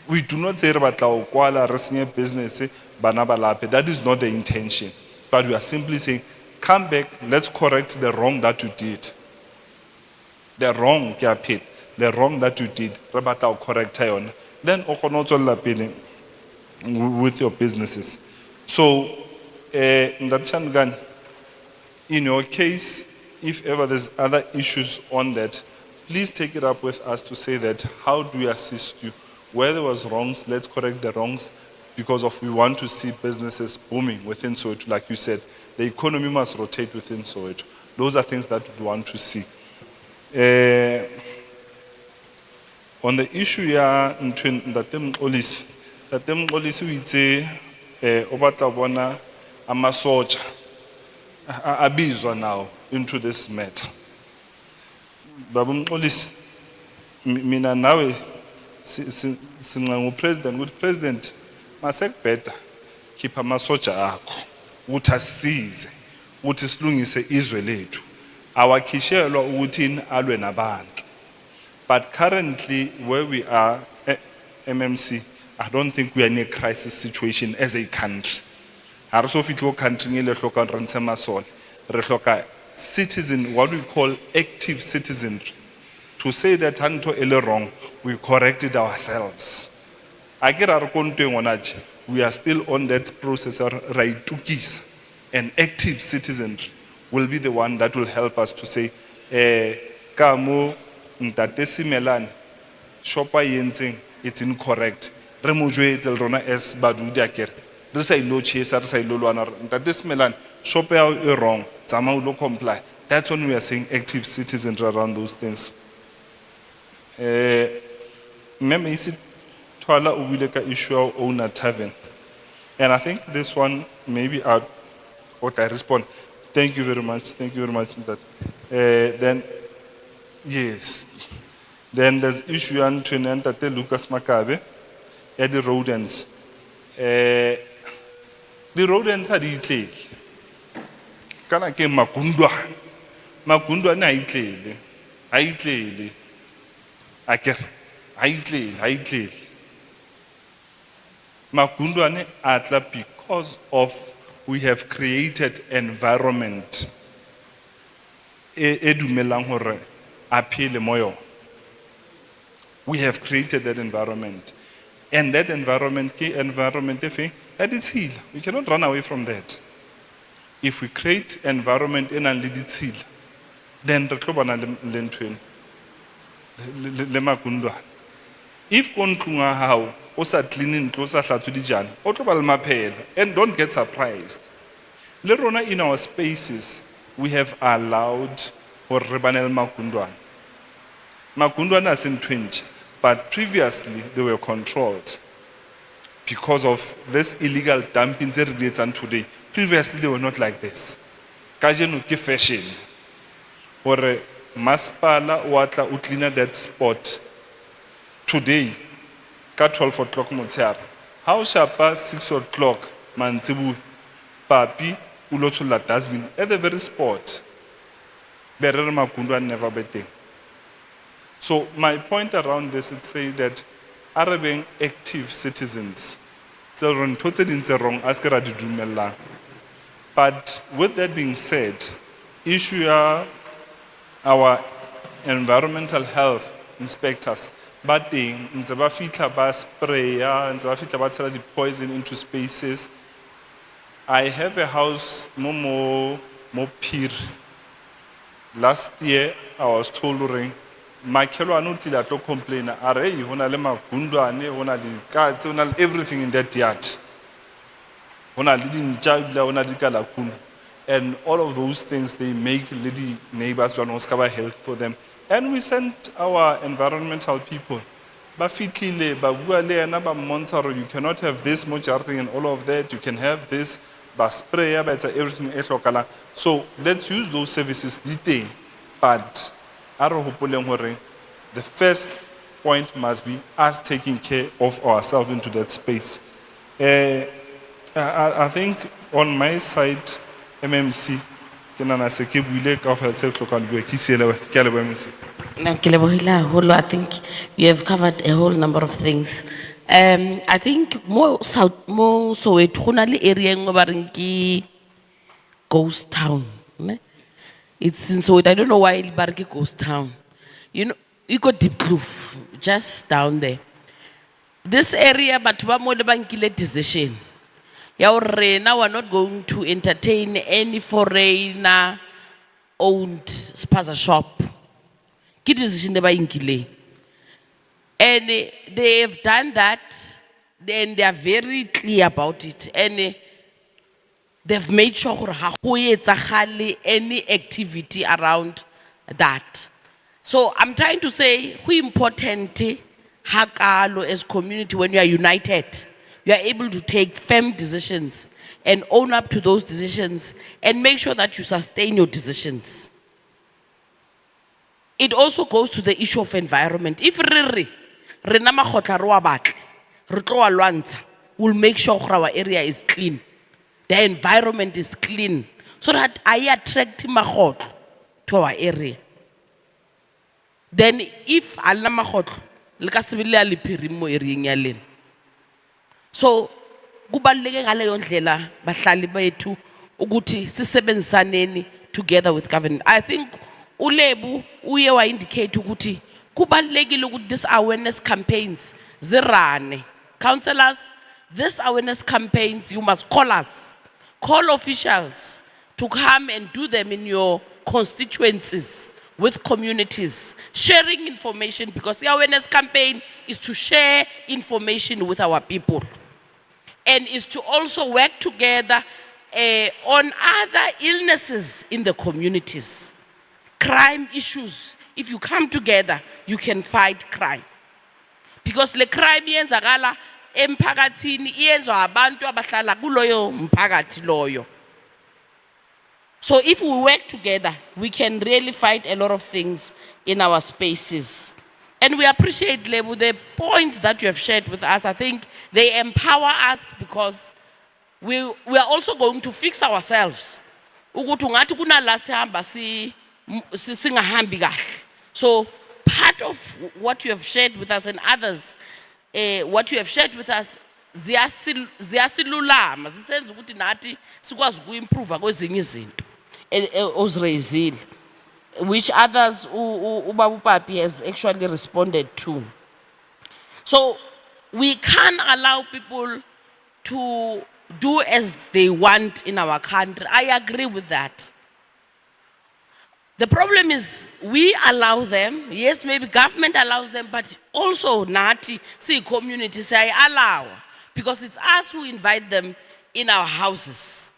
We do not say re batla o kwala re senye business bana ba lape. That is not the intention. But we are simply saying, come back, let's correct the wrong that you did. The wrong, the wrong that you did, re batla o correct yon. Then o kgona ho tswella pele with your businesses. So, in your case, if ever there's other issues on that, please take it up with us to say that how do we assist you? Where there was wrongs, let's correct the wrongs because of we want to see businesses booming within Soweto. Like you said, the economy must rotate within Soweto. Those are things that we want to see. On the issue ya Ntate Mxolisi o itse o batla bona amasoja abizwa now into this matter. Baba Mxolisi, mina nawe singa president with president masek better keep amasoja akho uthi asize uthi silungise izwe lethu awakhishelwa ukuthi alwe nabantu. But currently, where we are, MMC, I don't think we are in a crisis situation as a country. Our country citizen, what we call active citizenry. To say that Hanto ele wrong, we corrected ourselves. We are still on that process of right to kiss. An active citizenry will be the one that will help us to say, Kamo Ntate Simelane, shopa yentseng, it's incorrect. Re mo jwetse le rona as badudi akere. Re sa ilo chesa, re sa ilo lwana. Ntate Simelane, shopa ya e wrong, tsama o lo comply. That's when we are saying active citizens around those things. Meme isi twala o bile ka issue of owner tavern. And I think this one maybe I respond. Thank you very much. Thank you very much. Then yes. Then there's issue on Tate Lucas Makabe at the rodents. The rodents are the Kana ke makundwa. Makundwa na itlele. Aitlele. Aker. Aitlele. Makundwa ne atla because of we have created environment. Edumelang hore apele moyo. We have created that environment. And that environment, that is heal. We cannot run away from that. If we create environment in and lead it heal, then the if kontunga how osa cleaning closer to the jan, and don't get surprised. Later on in our spaces, we have allowed for Rebanel Makundwan. Makundwan is in 20, but previously they were controlled. because of this illegal dumping tse re di etsang today. Previously they were not like this. Kajeno ke fashion. Hore masipala o atla o cleaner that spot today ka 12 o'clock motshehare. How shapa 6 o'clock mantsibu papi o lo tsholla dustbin at the very spot. Berere makundu a never be teng. So my point around this is say that are being active citizens. So ntho tse ding tse wrong as ke ra di dumellang. But with that being said, issue ya our environmental health inspectors, but thing ntse ba fitla ba spraya, ntse ba fitla ba tshela di poison into spaces. I have a house mo Pir. Last year I was told ring makelo anu tila tlo complain are hona le magundwane hona di katse hona everything in that yard. Hona le dintja bila hona di kalakunu. And all of those things, they make lady neighbors to discover health for them. And we sent our environmental people. Ba fitlile ba bua le ena ba monitor, you cannot have this much thing and all of that. You can have this, ba spray, ba etsa everything e hlokahalang. So let's use those services diteng. But are hopoleng hore the first point must be us taking care of ourselves into that space. I think on my side, MMC, I think you have covered a whole number of things. I think more Soweto go na le area engwe ba reng ke ghost town. Ne? It's in Soweto. I don't know why ba re ke ghost town. You know, you got Deep Kloof just down there. This area, but ba mo le ba nkile decision. Now we're not going to entertain any foreigner owned spaza shop. Kid decision they inkile. And they have done that, and they are very clear about it. And they've made sure any activity around that. So I'm trying to say, who important hakalo as community when you are united. You are able to take firm decisions and own up to those decisions and make sure that you sustain your decisions. It also goes to the issue of environment. If we'll make sure our area is clean. The environment is clean. So that I attract to our area. Then if Allah so, kubaluleke ngaleyo ndlela bahlali bethu ukuthi sisebenzisaneni together with government. I think uLebu uye wa indicate ukuthi kubalulekile ukuthi this awareness campaigns zirane. Councillors, this awareness campaigns you must call us. Call officials to come and do them in your constituencies with communities, sharing information, because the awareness campaign is to share information with our people. And is to also work together on other illnesses in the communities. Crime issues. If you come together, you can fight crime. Because the crime yenzakala emphakathini iyenziwa abantu abahlala kuloyo mphakathi loyo. So if we work together, we can really fight a lot of things in our spaces. And we appreciate, Lebu, the points that you have shared with us. I think they empower us because we are also going to fix ourselves. So part of what you have shared with us and others, what you have shared with us, ziyasilulama zisenza ukuthi nathi sikwazi ukuimprove kwezinye izinto ozirayizile, which others Ubabu Papi has actually responded to. So we can't allow people to do as they want in our country. I agree with that. The problem is we allow them. Yes, maybe government allows them, but also nati see community say allow, because it's us who invite them in our houses.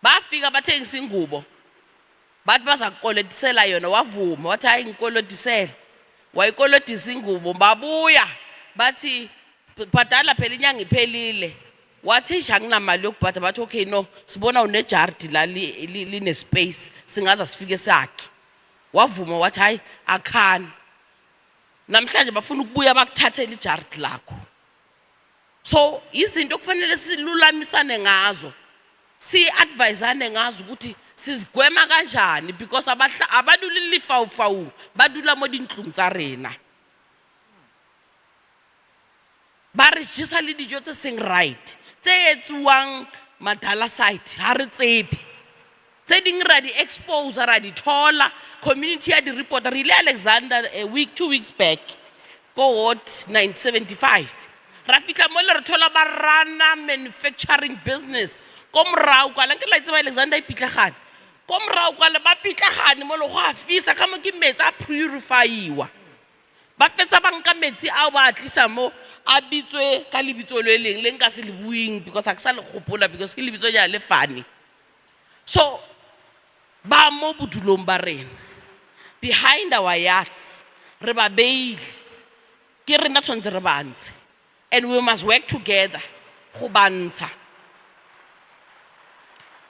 Bafika bathengisa ingubo. Bathi bazakukolodisela yona wavuma wathi hayi ngikolodisela wayikolodisa ingubo babuya bathi bhadala phela inyanga iphelile wathi angina yokubhada bathi okay no sibona unejardi la line space singaza sifike sakhe wavuma wathi hayi akhani namhlanje bafuna ukubuya bakuthathele ijardi lakho. So izinto kufanele silulamisane ngazo si-advisane ngazo ukuthi sizigwema kanjani because abantu lilifawufawu badula mo dintlong tsa rena ba regisa le dijo tse seng right tse etsuwang madala site ha re tsebi tse ding ra di expose ra di thola community ya di report re ile Alexander a week 2 weeks back go what 975 ra fitla mo le re thola ba rana manufacturing business komrao kwa la ke la tseba Alexander ipitlagane komrao kwa le ba pitlagane mo le go afisa ka mo ke metsi a purifyiwa ba fetsa ba nka metsi a ba tlisa mo a bitswe ka lebitso le leng le nka se le buing because a ke sa le gopola because ke lebitso ja le fane. So ba mo budulong ba rena behind our yards re ba beile ke rena tshwantse re bantse and we must work together go bantsha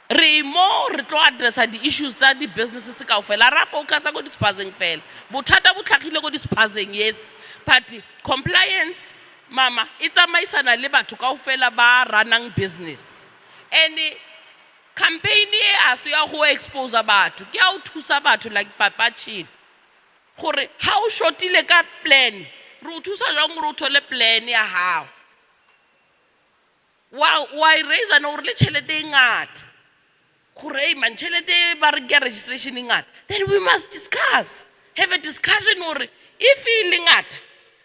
re mo re tlo addressa di issues tsa di businesses ka ofela ra focusa go dispazeng fela bothata bo tlhagile go dispazeng yes but compliance mama itsamaisanang le batho ka ofela ba running business and campaign e aso ya go expose batho ke a o thusa batho like Papa Chill gore ha o shotile ka plan re o thusa jang re o thole plan ya hao wa raise no re le tšhelete ngata gore man tšhelete ba re ke registration ngata then we must discuss have a discussion or if e le ngata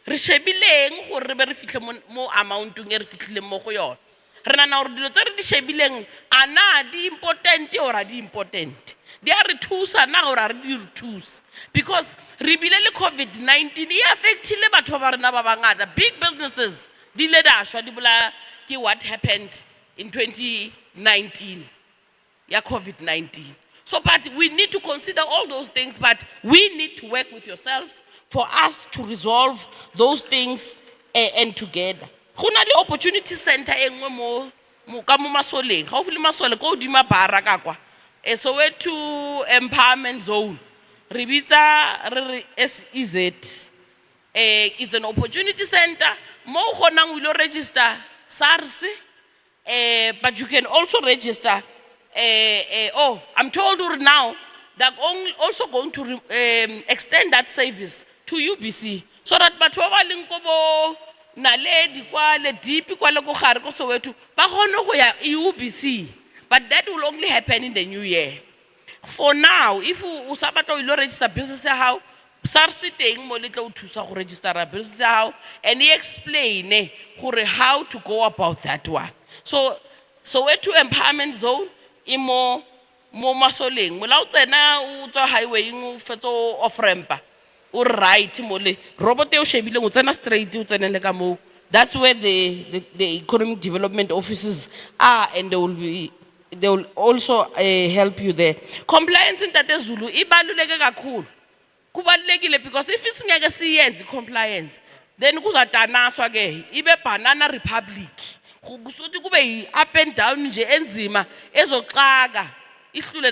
re shebileng gore re be re fihle mo amountong e re fitlhile mo go yona re nana gore dilo tse re di shebileng ana di important or a di important di a re thusa na gore a re di re thusa because re bile le COVID-19 e affectile batho ba rena ba bangata big businesses di le dashwa di bola ke what happened in 2019 ya COVID-19. So but we need to consider all those things but we need to work with yourselves for us to resolve those things and together. Gona le opportunity center engwe mo ka mo masoleng ga o file masole go dima bara ka kwa Soweto empowerment zone re bitsa re SEZ is an opportunity center mo gonang o ilo register SARS but you can also register I'm told now that also going to extend that service to UBC so that batho ba leng go bo naledi kwa le deep kwa le go gare go Soweto ba gone go ya UBC but that will only happen in the new year. For now if o sa batla o ilo register business ya hao SARS teng mo le tla o thusa go register business ya hao and explain gore how to go about that one. So Soweto empowerment zone mo masoleng mola o tsena o tswa highway o fetso off ramp o right mo le robot e o shebile o tsena straight o tsenele ka mo that's where the economic development offices are and they will also help you there. Compliance in Tate Zulu ibaluleke kakhulu kubalulekile because if isingeke siyenze compliance then kuzatanaswa ke ibe banana republic kusuthi kube up and down nje enzima ezoxaka ihlule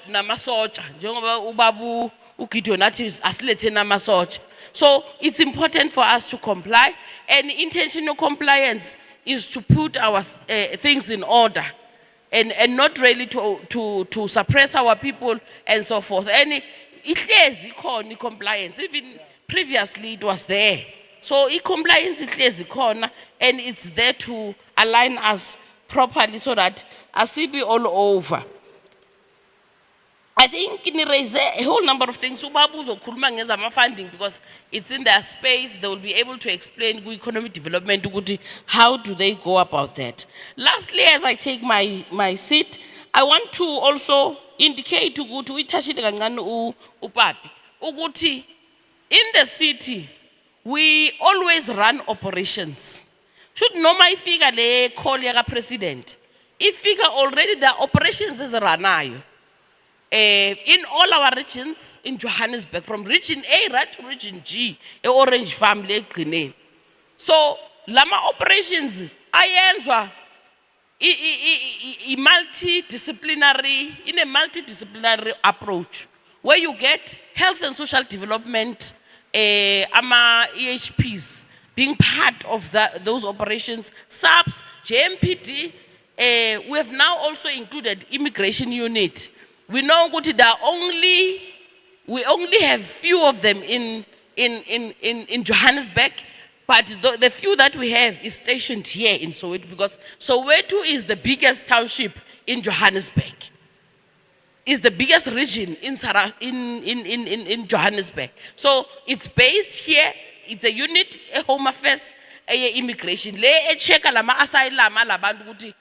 namasotsha njengoba ubabu uGideon nathi asilethe namasotsha. So it's important for us to comply and intentional compliance is to put our things in order and not really to suppress our people and so forth. And ihlezi khona compliance even previously it was there. So compliance ihlezi khona and it's there to align us properly so that asibi all over. I think ni raise a whole number of things. Ubabu uzokhuluma ngezama funding because it's in their space. They will be able to explain economic development ukuthi how do they go about that. Lastly, as I take my seat, I want to also indicate ukuthi uyithashile kancane upapi ukuthi in the city we always run operations. Should normal ifika le call yaka president. Ifika already the operations is ranayo. In all our regions in Johannesburg, from region A right to region G, a orange family. So lama operations ayenzwa in a multidisciplinary approach where you get health and social development, ama EHPs being part of those operations, SAPS, JMPD. We have now also included immigration unit. We know that we only have few of them in Johannesburg, but the few that we have is stationed here in Soweto, because Soweto is the biggest township in Johannesburg. Is the biggest region in Johannesburg. So it's based here. It's a unit, a home affairs, a immigration. Le check lama asylum alabantu ukuthi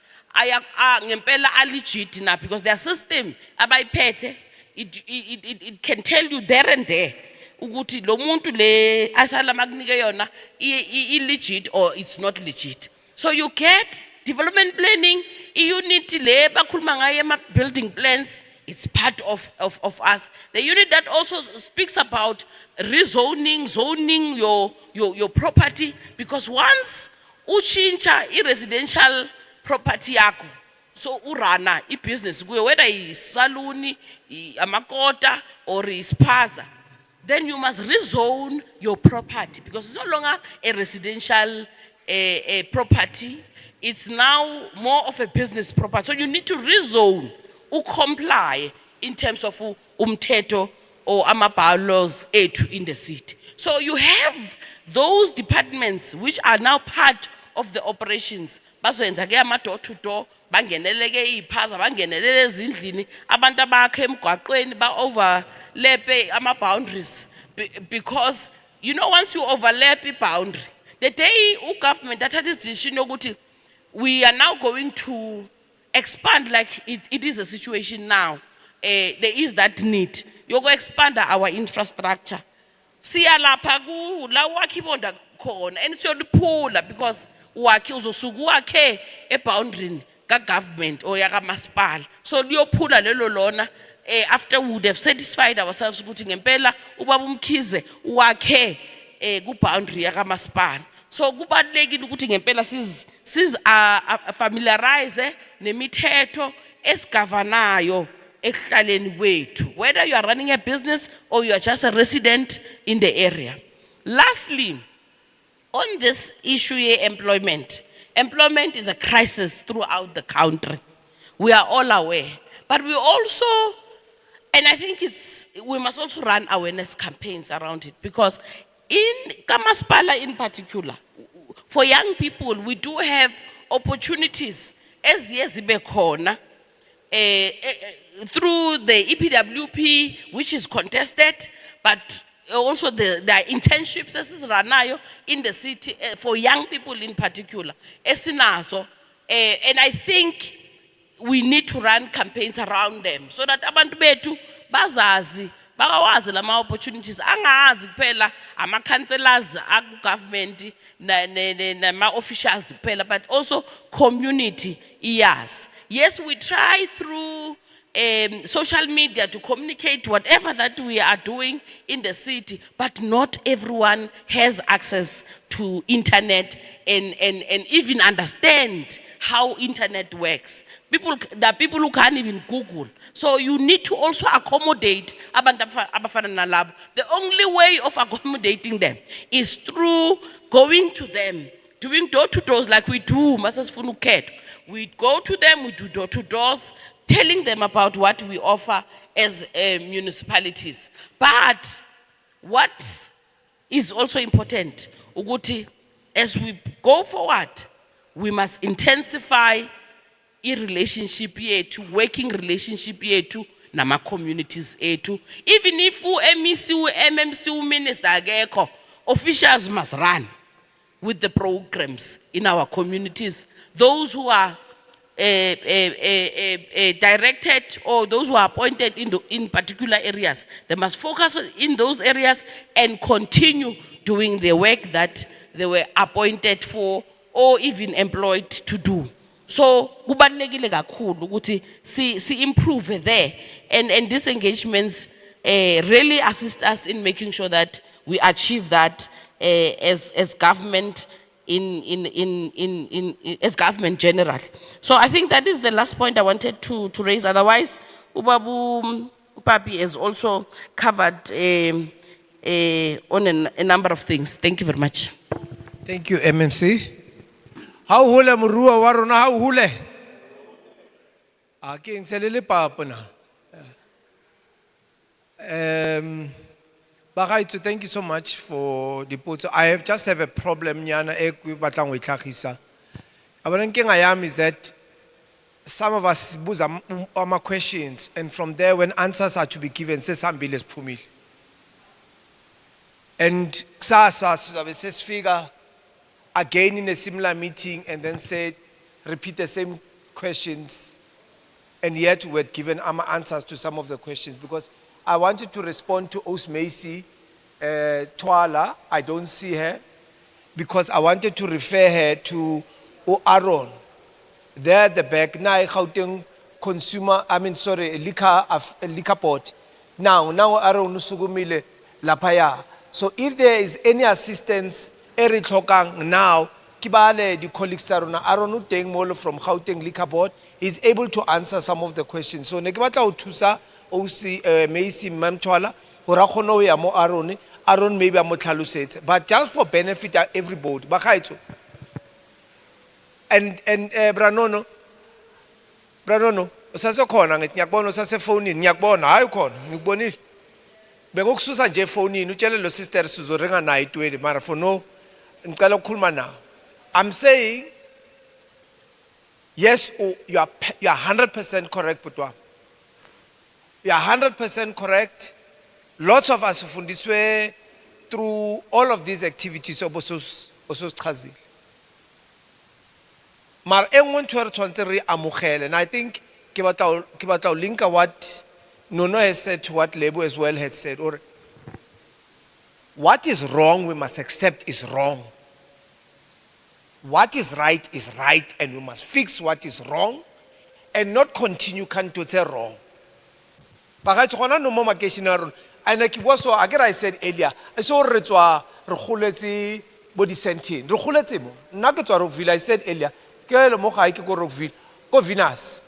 ngempela legit na, because their system abayiphethe it can tell you there and there ukuthi lo muntu le asylum akunike yona illegit or it's not legit. So you get development planning, unit le bakhuluma ngayo ema building plans. It's part of us. The unit that also speaks about rezoning, zoning your property, because once uchincha residential property yako, so urana business, whether it's saluni, amakota, or ispaza, then you must rezone your property, because it's no longer a residential property. It's now more of a business property. So you need to rezone. Comply in terms of umthetho or bylaws in the city. So you have those departments which are now part of the operations. Bazoyenza ke ama door to door, bangenele ke iphaza, bangenele ezindlini, abantu abakhe emgwaqweni ba overlap ama boundaries, because you know once you overlap a boundary, the day government that has decision ukuthi we are now going to expand like it is a situation now. There is that need. You go expand our infrastructure. Siya lapha ku la wakhi bonda khona and siyoliphula because wakhi uzosuku wakhe e boundary ka government or ya ka masipala. So liyophula lelo lona after we would have satisfied ourselves ukuthi ngempela ubaba umkhize wakhe ku boundary ya ka masipala. So kubalulekile ukuthi ngempela familiarize nemithetho esigavanayo ekuhlaleni kwethu, whether you are running a business or you are just a resident in the area. Lastly, on this issue of employment is a crisis throughout the country. We are all aware, but we also, and I think we must also run awareness campaigns around it, because in Kamaspala in particular, for young people, we do have opportunities as khona through the EPWP, which is contested, but also the internships in the city for young people in particular. And I think we need to run campaigns around them so that abantu bethu bazazi bakawazi lama opportunities, angazi kuphela ama councillors aku government na officials kuphela, but also community iyas. Yes, we try through social media to communicate whatever that we are doing in the city, but not everyone has access to internet and even understand how internet works. There are people who can't even Google. So you need to also accommodate abantu abafana nalabo. The only way of accommodating them is through going to them, doing door-to-doors like we do, Masas Funuket. We go to them, we do door-to-doors, telling them about what we offer as municipalities. But what is also important, Uguti, as we go forward, we must intensify relationship yetu, working relationship yetu nama communities yetu. Even if MEC, MMC, minister ageko, officials must run with the programs in our communities. Those who are directed or those who are appointed in particular areas, they must focus in those areas and continue doing the work that they were appointed for or even employed to do. So kubalulekile kakhulu ukuthi si improve there, and these engagements really assist us in making sure that we achieve that as government as government general. So I think that is the last point I wanted to raise. Otherwise, Ubabu Papi has also covered on a number of things. Thank you very much. Thank you, MMC. How hule murua waruna how hule? Aki ngselele papa na. Bagaitso, thank you so much for the put. I just have a problem nyana ekwi batlang we tlhagisa. Abanenkinga yami is that some of us buza ama questions, and from there when answers are to be given, say sambili esiphumile. And kusasa sizabe sesifika again in a similar meeting and then said, repeat the same questions, and yet we had given our answers to some of the questions, because I wanted to respond to Os Macy Twala. I don't see her, because I wanted to refer her to Aaron. There at the back, now Gauteng liquor board. Now Aaron Nusugumile Lapaya. So if there is any assistance, Eric Hokang now, Kibale, the colleagues Saruna, Aaron Uteng Molo from Gauteng Liquor Board is able to answer some of the questions. So Nekibata Utusa, OC Macy Mamtwala, Urakono Yamo Aaron maybe Amothalusets. But just for benefit of everybody, Bakaito. And Branono, Saso Kona, Nyakbono Sase phone, Nyakbona, Icon, Nubonil. Begok Susan J. phone, Nuchelo sister Suzorenga night to a marafono, and Kalo Kulmana. I'm saying, yes, you are 100% correct, Putwa. You are 100% correct. Lots of us from this way through all of these activities of Osos Trazi. Mar engwan tuer twantere amukhele, and I think Kibatao linka what Nono has said to what Lebo as well had said, or what is wrong we must accept is wrong. What is right, and we must fix what is wrong and not continue to say wrong. Bagachona no more makeshinaron. And like was again I said earlier, I saw Retwa Rohuleti body sentin. Rohuletimo. Nagatwa Rockville, I said earlier, Kelo Mokai go Rockville, go Venus.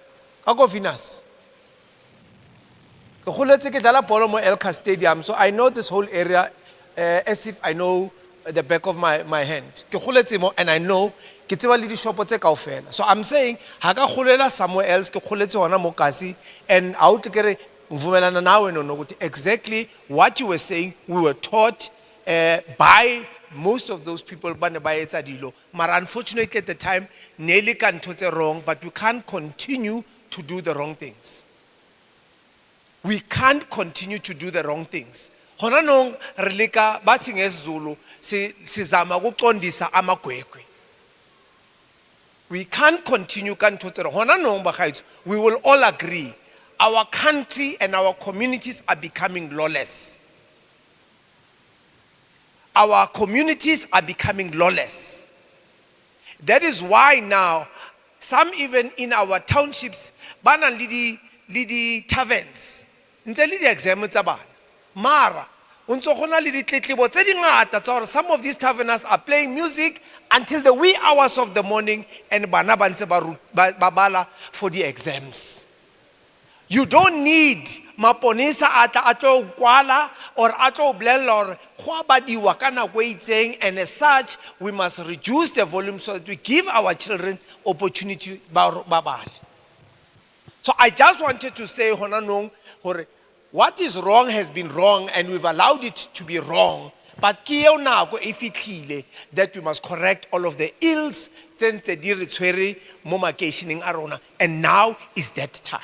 I go Venus. Rohuleti Dala Polomo Elka Stadium. So I know this whole area as if I know the back of my hand. And I know so I'm saying haka khulela somewhere else ke khuletse hona mokasi, and out kere mvumelana nawe no exactly what you were saying. We were taught by most of those people bane ba etsa dilo, but unfortunately at the time nearly can thotse wrong, but we can't continue to do the wrong things. We can't continue to do the wrong things. Hona nong relika bathi ngesiZulu sizama ukuqondisa amagwegwe. We can't continue kantotsero. Hona nong bagaitso, we will all agree our country and our communities are becoming lawless. Our communities are becoming lawless. That is why now some even in our townships bana lidi taverns ntse le di exam tsa bana mara untso gona le ditletlebo tse dingata tsa gore some of these taverners are playing music until the wee hours of the morning, and bana ba ntse ba bala for the exams. You don't need maponisa atlo kwala or atlo blella or go badiwa ka nako e itseng, and as such we must reduce the volume so that we give our children opportunity ba bala. So I just wanted to say hona nong hore what is wrong has been wrong, and we've allowed it to be wrong. But that we must correct all of the ills, and now is that time.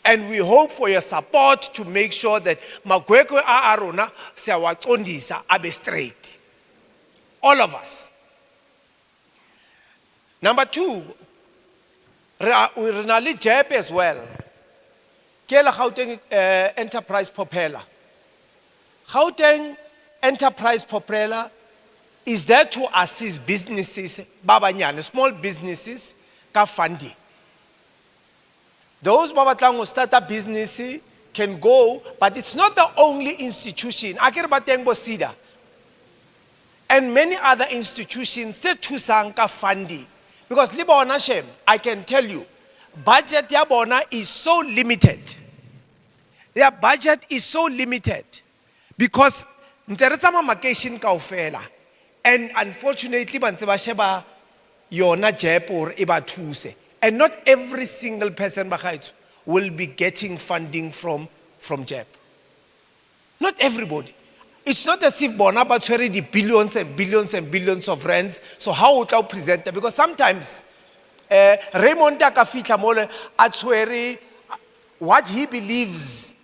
And we hope for your support to make sure that Magwekwe Arona Sawatondisa abe straight. All of us. Number two, we renali JEP as well. Kela Gauteng Enterprise Propeller. Gauteng Enterprise Propeller is there to assist businesses, babanyane, small businesses, ka funding. Those babatlang who start a business can go, but it's not the only institution. Akere bateng bo sida. and many other institutions tse thusang ka funding. Because le bona shem, I can tell you, budget ya bona is so limited. Their budget is so limited because ntse re tsama makeishene kaofela, and unfortunately ba ntse ba sheba yona JEP or e ba thuse, and not every single person bagaetso will be getting funding from JEP. Not everybody. It's not as if bona ba tshwere di billions and billions and billions of rands. So how would I present it? Because sometimes Raymond ka fitla mole a tshwere what he believes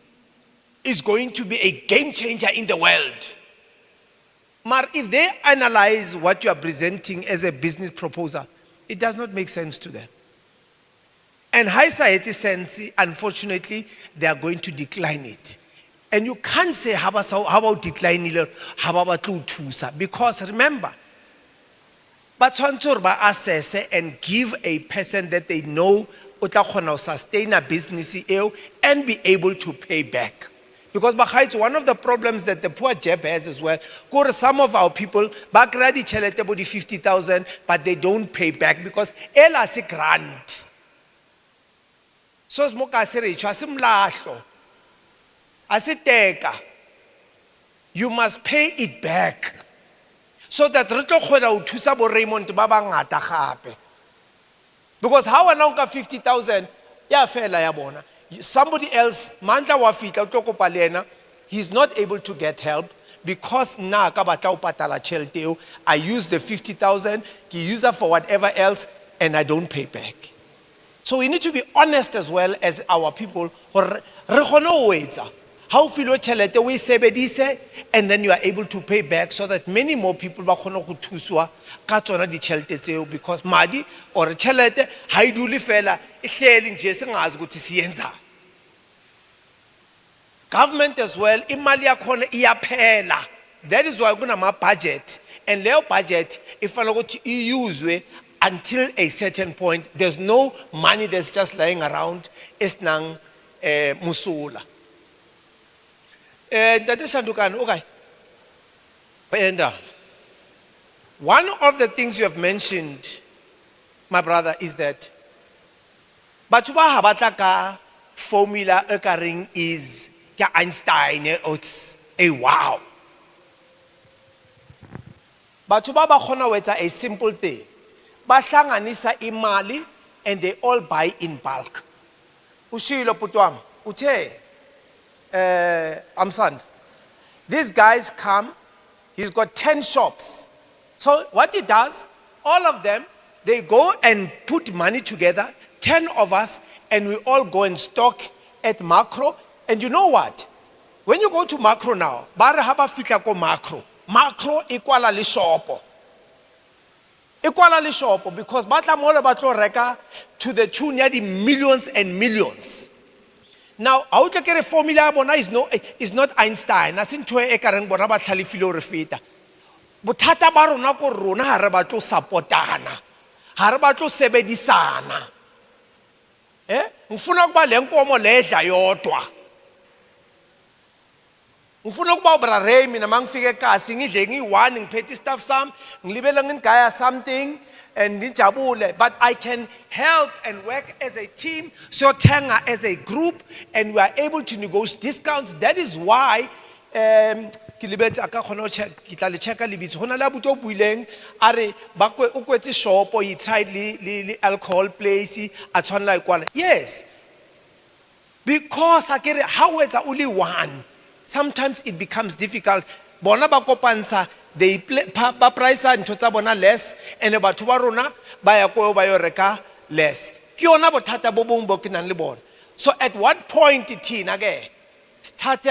is going to be a game changer in the world. But if they analyze what you are presenting as a business proposal, it does not make sense to them. And high society sense, unfortunately, they are going to decline it. And you can't say, how about declining, how about tusa? Because remember, but assess and give a person that they know sustain a business and be able to pay back. Because one of the problems that the poor JEP has as well, some of our people, back ready about 50,000, but they don't pay back because ela is a grant. So smoka serecho asimlahlo. Asiteka. You must pay it back. So that re tlo kgona ho thusa bo Raymond ba bangata gape. Because how anonka 50,000 ya fela ya bona. Somebody else, mandla wa fitla o tlo kopa le ena, he's not able to get help because na ka batla o patala tšhelete eo, I use the 50,000, ke use it for whatever else, and I don't pay back. So we need to be honest as well as our people. Re kgone ho etsa. How filo tšhelete we sebedise, and then you are able to pay back so that many more people ba kgone go thuswa ka tsona di tšhelete tseo, because madi or tšhelete ha e dule fela e hlele nje se ngazi ukuthi siyenza. Government as well, imali yakhona iyaphela. That is why kuna ma budget, and leyo budget ifana ukuthi iyuzwe until a certain point. There's no money that's just lying around esnang musula. That is okay. And one of the things you have mentioned, my brother, is that batho ba habatla ka formula occurring is ka Einstein, it's a wow. Batho ba ba khona wetsa a simple thing. Ba hlanganisa imali and they all buy in bulk. Ushilo putwam, uthe Amsand. These guys come, he's got 10 shops. So what he does, all of them, they go and put money together, 10 of us, and we all go and stock at macro. And you know what? When you go to macro now, bare haba fitla ko macro. Macro equala le shopo. Equala le shopo because batla mole batlo reka to the tune ya di millions and millions. Now, how to get a formula bona is not Einstein. Nasin tue e kareng bona ba tlhalefile re feta. Bothata ba rona ko rona ha re batlo supportana. Ha re batlo sebedisana. Ngifuna kuba le nkomo ledla yodwa. Ngifuna kuba ubra Ray mina mangifike ekhasi ngidle ngiyi1 ngiphethe stuff sami ngilibele ngigaya something and nijabule, but I can help and work as a team, so tanga as a group, and we are able to negotiate discounts. That is why kilibetse aka khona kitla le checka le bitso hona la buto buileng are ba kwe o kwetse shop o tried le alcohol place a tshwana ikwala. Yes, because akere how it's only one, sometimes it becomes difficult. Bona ba kopantsha, they ba price ntho tsa bona less, and batho ba rona ba ya ko ba yo reka less. Ke yona bothata bo bong bo ke nang le bona. So at what point ithina ke start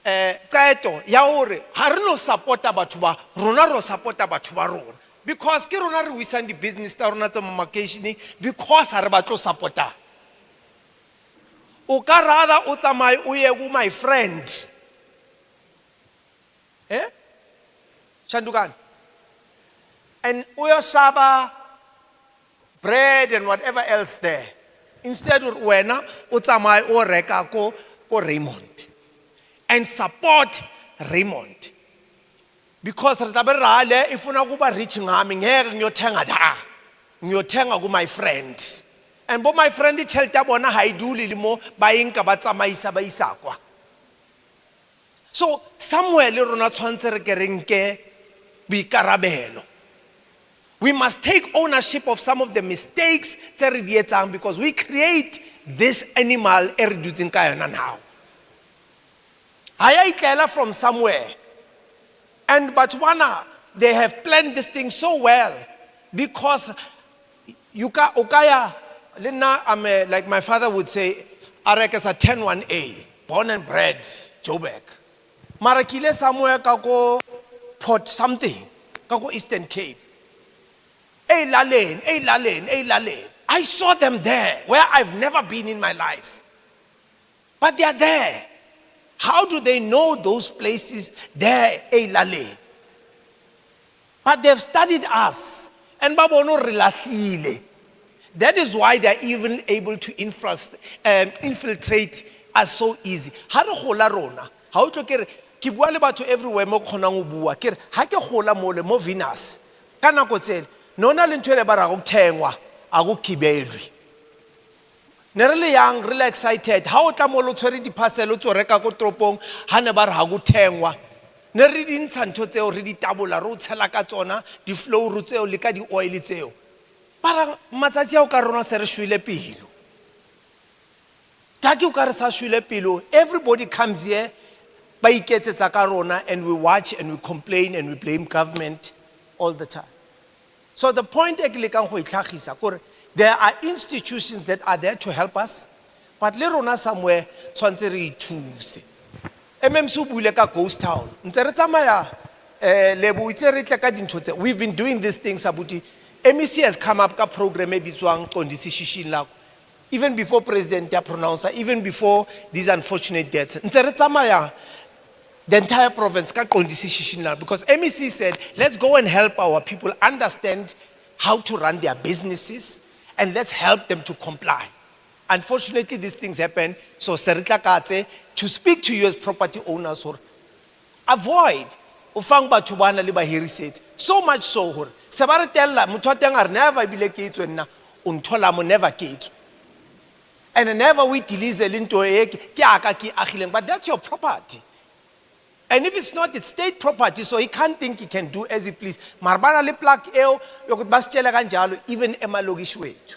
kaeto ya hore ha re no supporta batho ba rona, ro supporta batho ba rona, because ke rona re wisang di business tsa rona tsa marketing because ha re batlo supporta. O ka rather o tsamaye o ye go my friend Shandukani, and uyashaba bread and whatever else there, instead of wena utsamaye o reka ko Raymond and support Raymond. because re tla be re rale ifuna ukuba rich ngami ngeke ngiyothenga da ngiyothenga ku my friend, and bo my friend tšhelete ya bona ha e dule le mo ba enka ba tsamaisa ba isa kwa. So somewhere le rona tshwantse re ke re nke boikarabelo. We must take ownership of some of the mistakes tse re di etsang, because we create this animal e re dutseng ka yona now. Ha ya itlela from somewhere. And Botswana, they have planned this thing so well, because ukaya, like my father would say, Arekes a 10-1A, born and bred, Joburg. Marakile somewhere kako Port something, kako Eastern Cape. Hey Lalen. I saw them there where I've never been in my life. But they are there. How do they know those places there, Lale? But they've studied us. And babono relahlile. That is why they're even able to infiltrate us so easy. How do hola rona? How to ke bua le batho everywhere mo khonang go bua ke ha ke gola mo le mo Venus. Ka nako tsele nona le ntwe le ba ra go thengwa a go kibelwi. Ne re le yang re le excited ha o tla mo lo tshwere di parcel o tso reka ko tropong ha ne ba re ha go thengwa. Ne re di ntsha ntho tseo re di tabola re o tshela ka tsona di flow tseo le ka di oil tseo. Para matsatsi a o ka rona se re shwile pelo. Taki o ka re sa shwile pelo. Everybody comes here ba iketsetsa ka rona, and we watch and we complain and we blame government all the time. So the point e ke lekang go itlhagisa kore there are institutions that are there to help us, but le rona somewhere tshwantse re ithuse. MMC o buile ka ghost town. Ntse re tsamaya le buitse re tle ka dintho tse. We've been doing these things abuti. MEC has come up ka program e bitswang Qondisi Shishini Lakho. Even before President ya pronounce, even before these unfortunate deaths. Ntse re tsamaya the entire province ka Qondisi Shishini Lakho, because MEC said, let's go and help our people understand how to run their businesses, and let's help them to comply. Unfortunately, these things happen. So Seritla Katse, to speak to you as property owners, or avoid ufang batho bana le bahiri set. So much so hore se ba re tella motho teng a re never bile ke itswe nna o nthola mo never ke itswe. And never we delize le nto e ke aka ke agileng, but that's your property. And if it's not, it's state property, so he can't think he can do as he please. Marbana le plak eo yokuthi basitshela kanjalo even emalokishi wethu.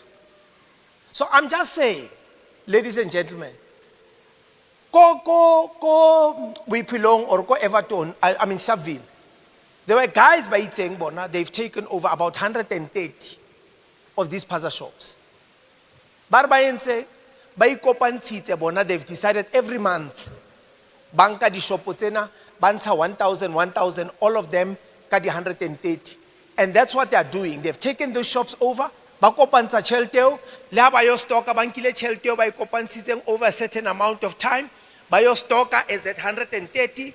So I'm just saying, ladies and gentlemen, go Wipilong or go Everton, I mean Sharpeville. There were guys by Iteng Bona, they've taken over about 130 of these plaza shops. Barbayense, by Kopantite Bona, they've decided every month, Banka di Shopotena, Bansa 1,000, all of them, Kadi 130. And that's what they are doing. They've taken those shops over. Bakopansa Chelteo, Labayo Stoka Bankile Chelteo by Kopansiteng over a certain amount of time. Bayo Stoka is that 130.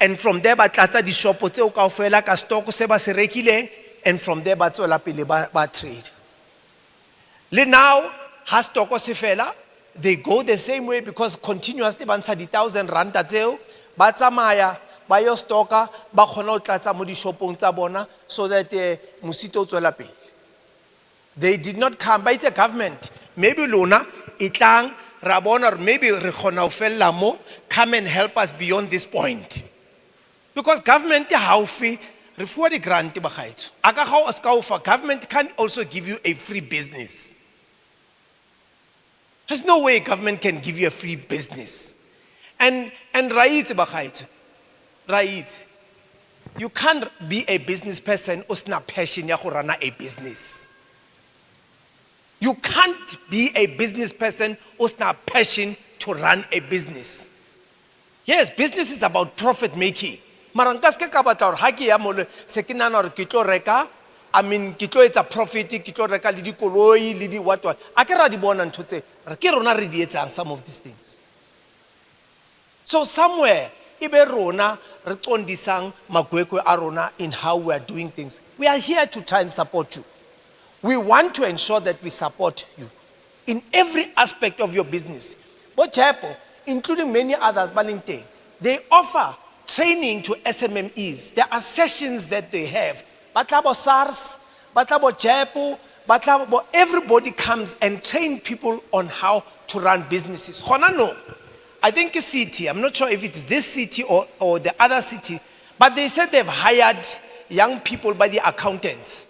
And from there, Batata di Shopoteo Kaufela Kastoko Seba Serekile, and from there, Batsola Pile ba trade. Le now, Hastoko Sefela, they go the same way because continuously Bansa di 1,000 Rand Tateo, Batsamaya, Bayo Stoka, Bakono Tlatsa Modi Shopong Tabona, so that Musito Tolape. They did not come by the government. Maybe Luna, Itang, Rabon, or maybe Rekhona Lamo come and help us beyond this point. Because government haufi refuwa grant bagaitso. Aka ga o ska ofa, government can also give you a free business. There's no way government can give you a free business. And right bagaitso. Right. You can't be a business person usna passion ya go rana a business. You can't be a business person who's not passion to run a business. Yes, business is about profit making. Marankas ke kabata or haki ya mole sekina or kitlo reka. I mean kitlo it's a profit kitlo reka lidi koloi lidi what. Akera di bona ntotse. Ke rona re di etsang some of these things. So somewhere ibe rona re tsondisang magwekwe a rona in how we are doing things. We are here to try and support you. We want to ensure that we support you in every aspect of your business. But Chapo, including many others, Balinte, they offer training to SMMEs. There are sessions that they have. Batlabo SARS, Batlabo JEPO, Batlabo, everybody comes and train people on how to run businesses. Hona no. I think a city, I'm not sure if it's this city or the other city, but they said they've hired young people by the accountants.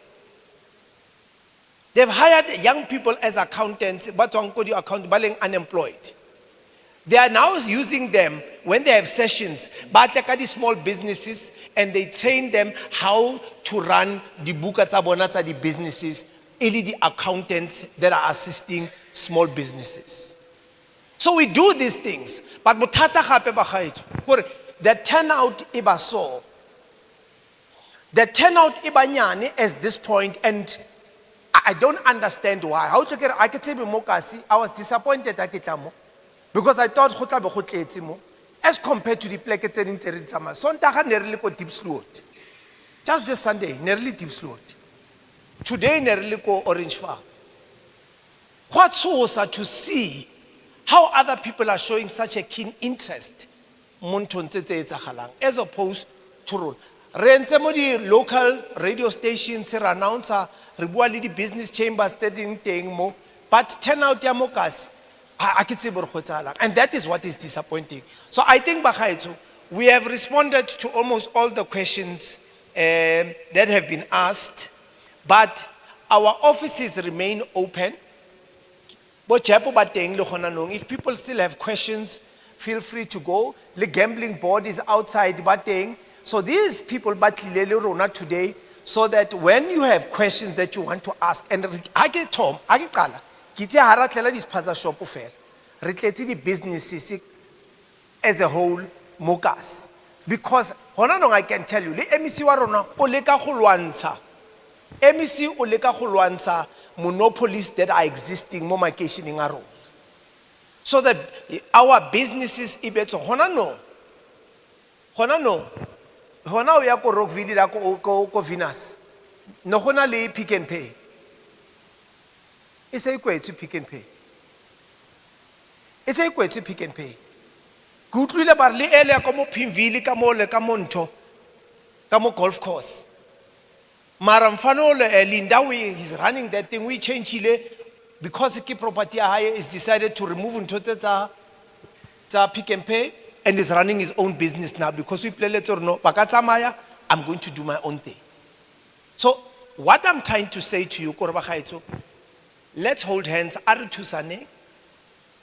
They've hired young people as accountants, but unemployed. They are now using them when they have sessions, but like at the small businesses, and they train them how to run the bukatabonata, the businesses, only the accountants that are assisting small businesses. So we do these things, but mutata gape bagaetso, the turnout iba so. The turnout iba nyane at this point, and I don't understand why. How to get I could say Mokasi, I was disappointed because I thought go tla be go tletse mo as compared to the pleke tse ding tse re di tsamaya. Sontaga ne re le ko Deep Sloot. Just this Sunday, ne re le Deep Sloot. Today ne re le ko Orange Farm. What's so to see how other people are showing such a keen interest as opposed to rule. Re mo di local radio stations re announcer re bua le di business chambers studying teng mo, but turnout ya mokas and that is what is disappointing. So I think bagaetso, we have responded to almost all the questions that have been asked, but our offices remain open. If people still have questions, feel free to go. The gambling board is outside. So these people today, so that when you have questions that you want to ask, and I get Tom, I get Kala, the businesses as a whole, mokas. Because I can tell you, the MEC warona oleka khulwantsha. MEC oleka khulwantsha monopolies that are existing mo makeisheneng a rona. So that our businesses ibetso hona no. Hona o ya ko Rockville la ko Venus. No hona le Pick and Pay. It's equal to Pick and Pay. It's equal to Pick and Pay. Good le barle ele ka mo Pimville ka mo le ka Monto ka mo golf course. Maramfano Linda he's running that thing. We change Chile because the property higher is decided to remove into the Pick and Pay, and is running his own business now because we play let's or no. I'm going to do my own thing. So what I'm trying to say to you, Korbahaitso, let's hold hands.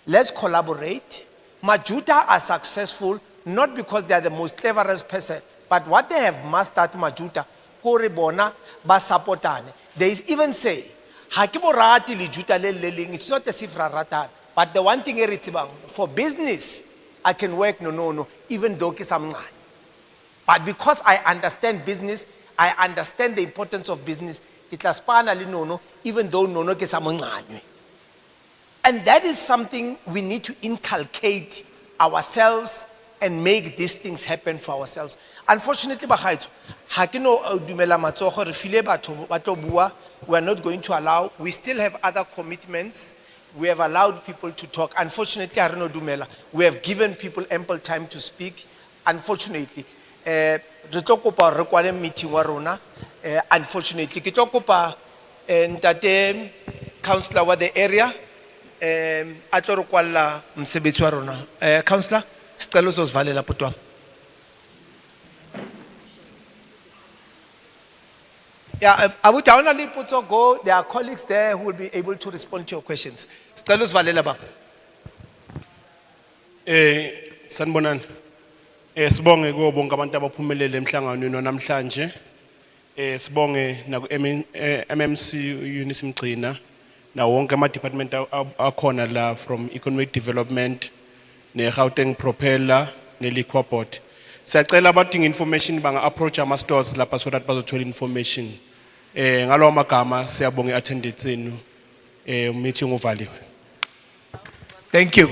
Let's collaborate. Majuta are successful not because they are the most cleverest person, but what they have mastered Majuta. There is even say, it's not a sifra ratan, but the one thing for business, I can work no, even though but because I understand business, I understand the importance of business. Even though no, and that is something we need to inculcate ourselves and make these things happen for ourselves. Unfortunately, we are not going to allow. We still have other commitments. We have allowed people to talk. Unfortunately, we have given people ample time to speak. Unfortunately, unfortunately, councillor wa the area, councillor, sicelo uzosivalela bhuti wami. Yeah, Abu Tawana Liputso go. There are colleagues there who will be able to respond to your questions. Sicelo usivalela baba. Sanibonani. Sibonge kubo bonke abantu abaphumelele emhlanganweni namhlanje. Sibonge naku MMC Eunice Mgcina na wonke ama department akhona la from economic development ne Gauteng propeller ne liquor board. Siyacela abadinga information banga approach ama stores lapha so that bazothola information. Ngalo magama siyabonga attendance yenu. Meeting uvaliwe. Thank you.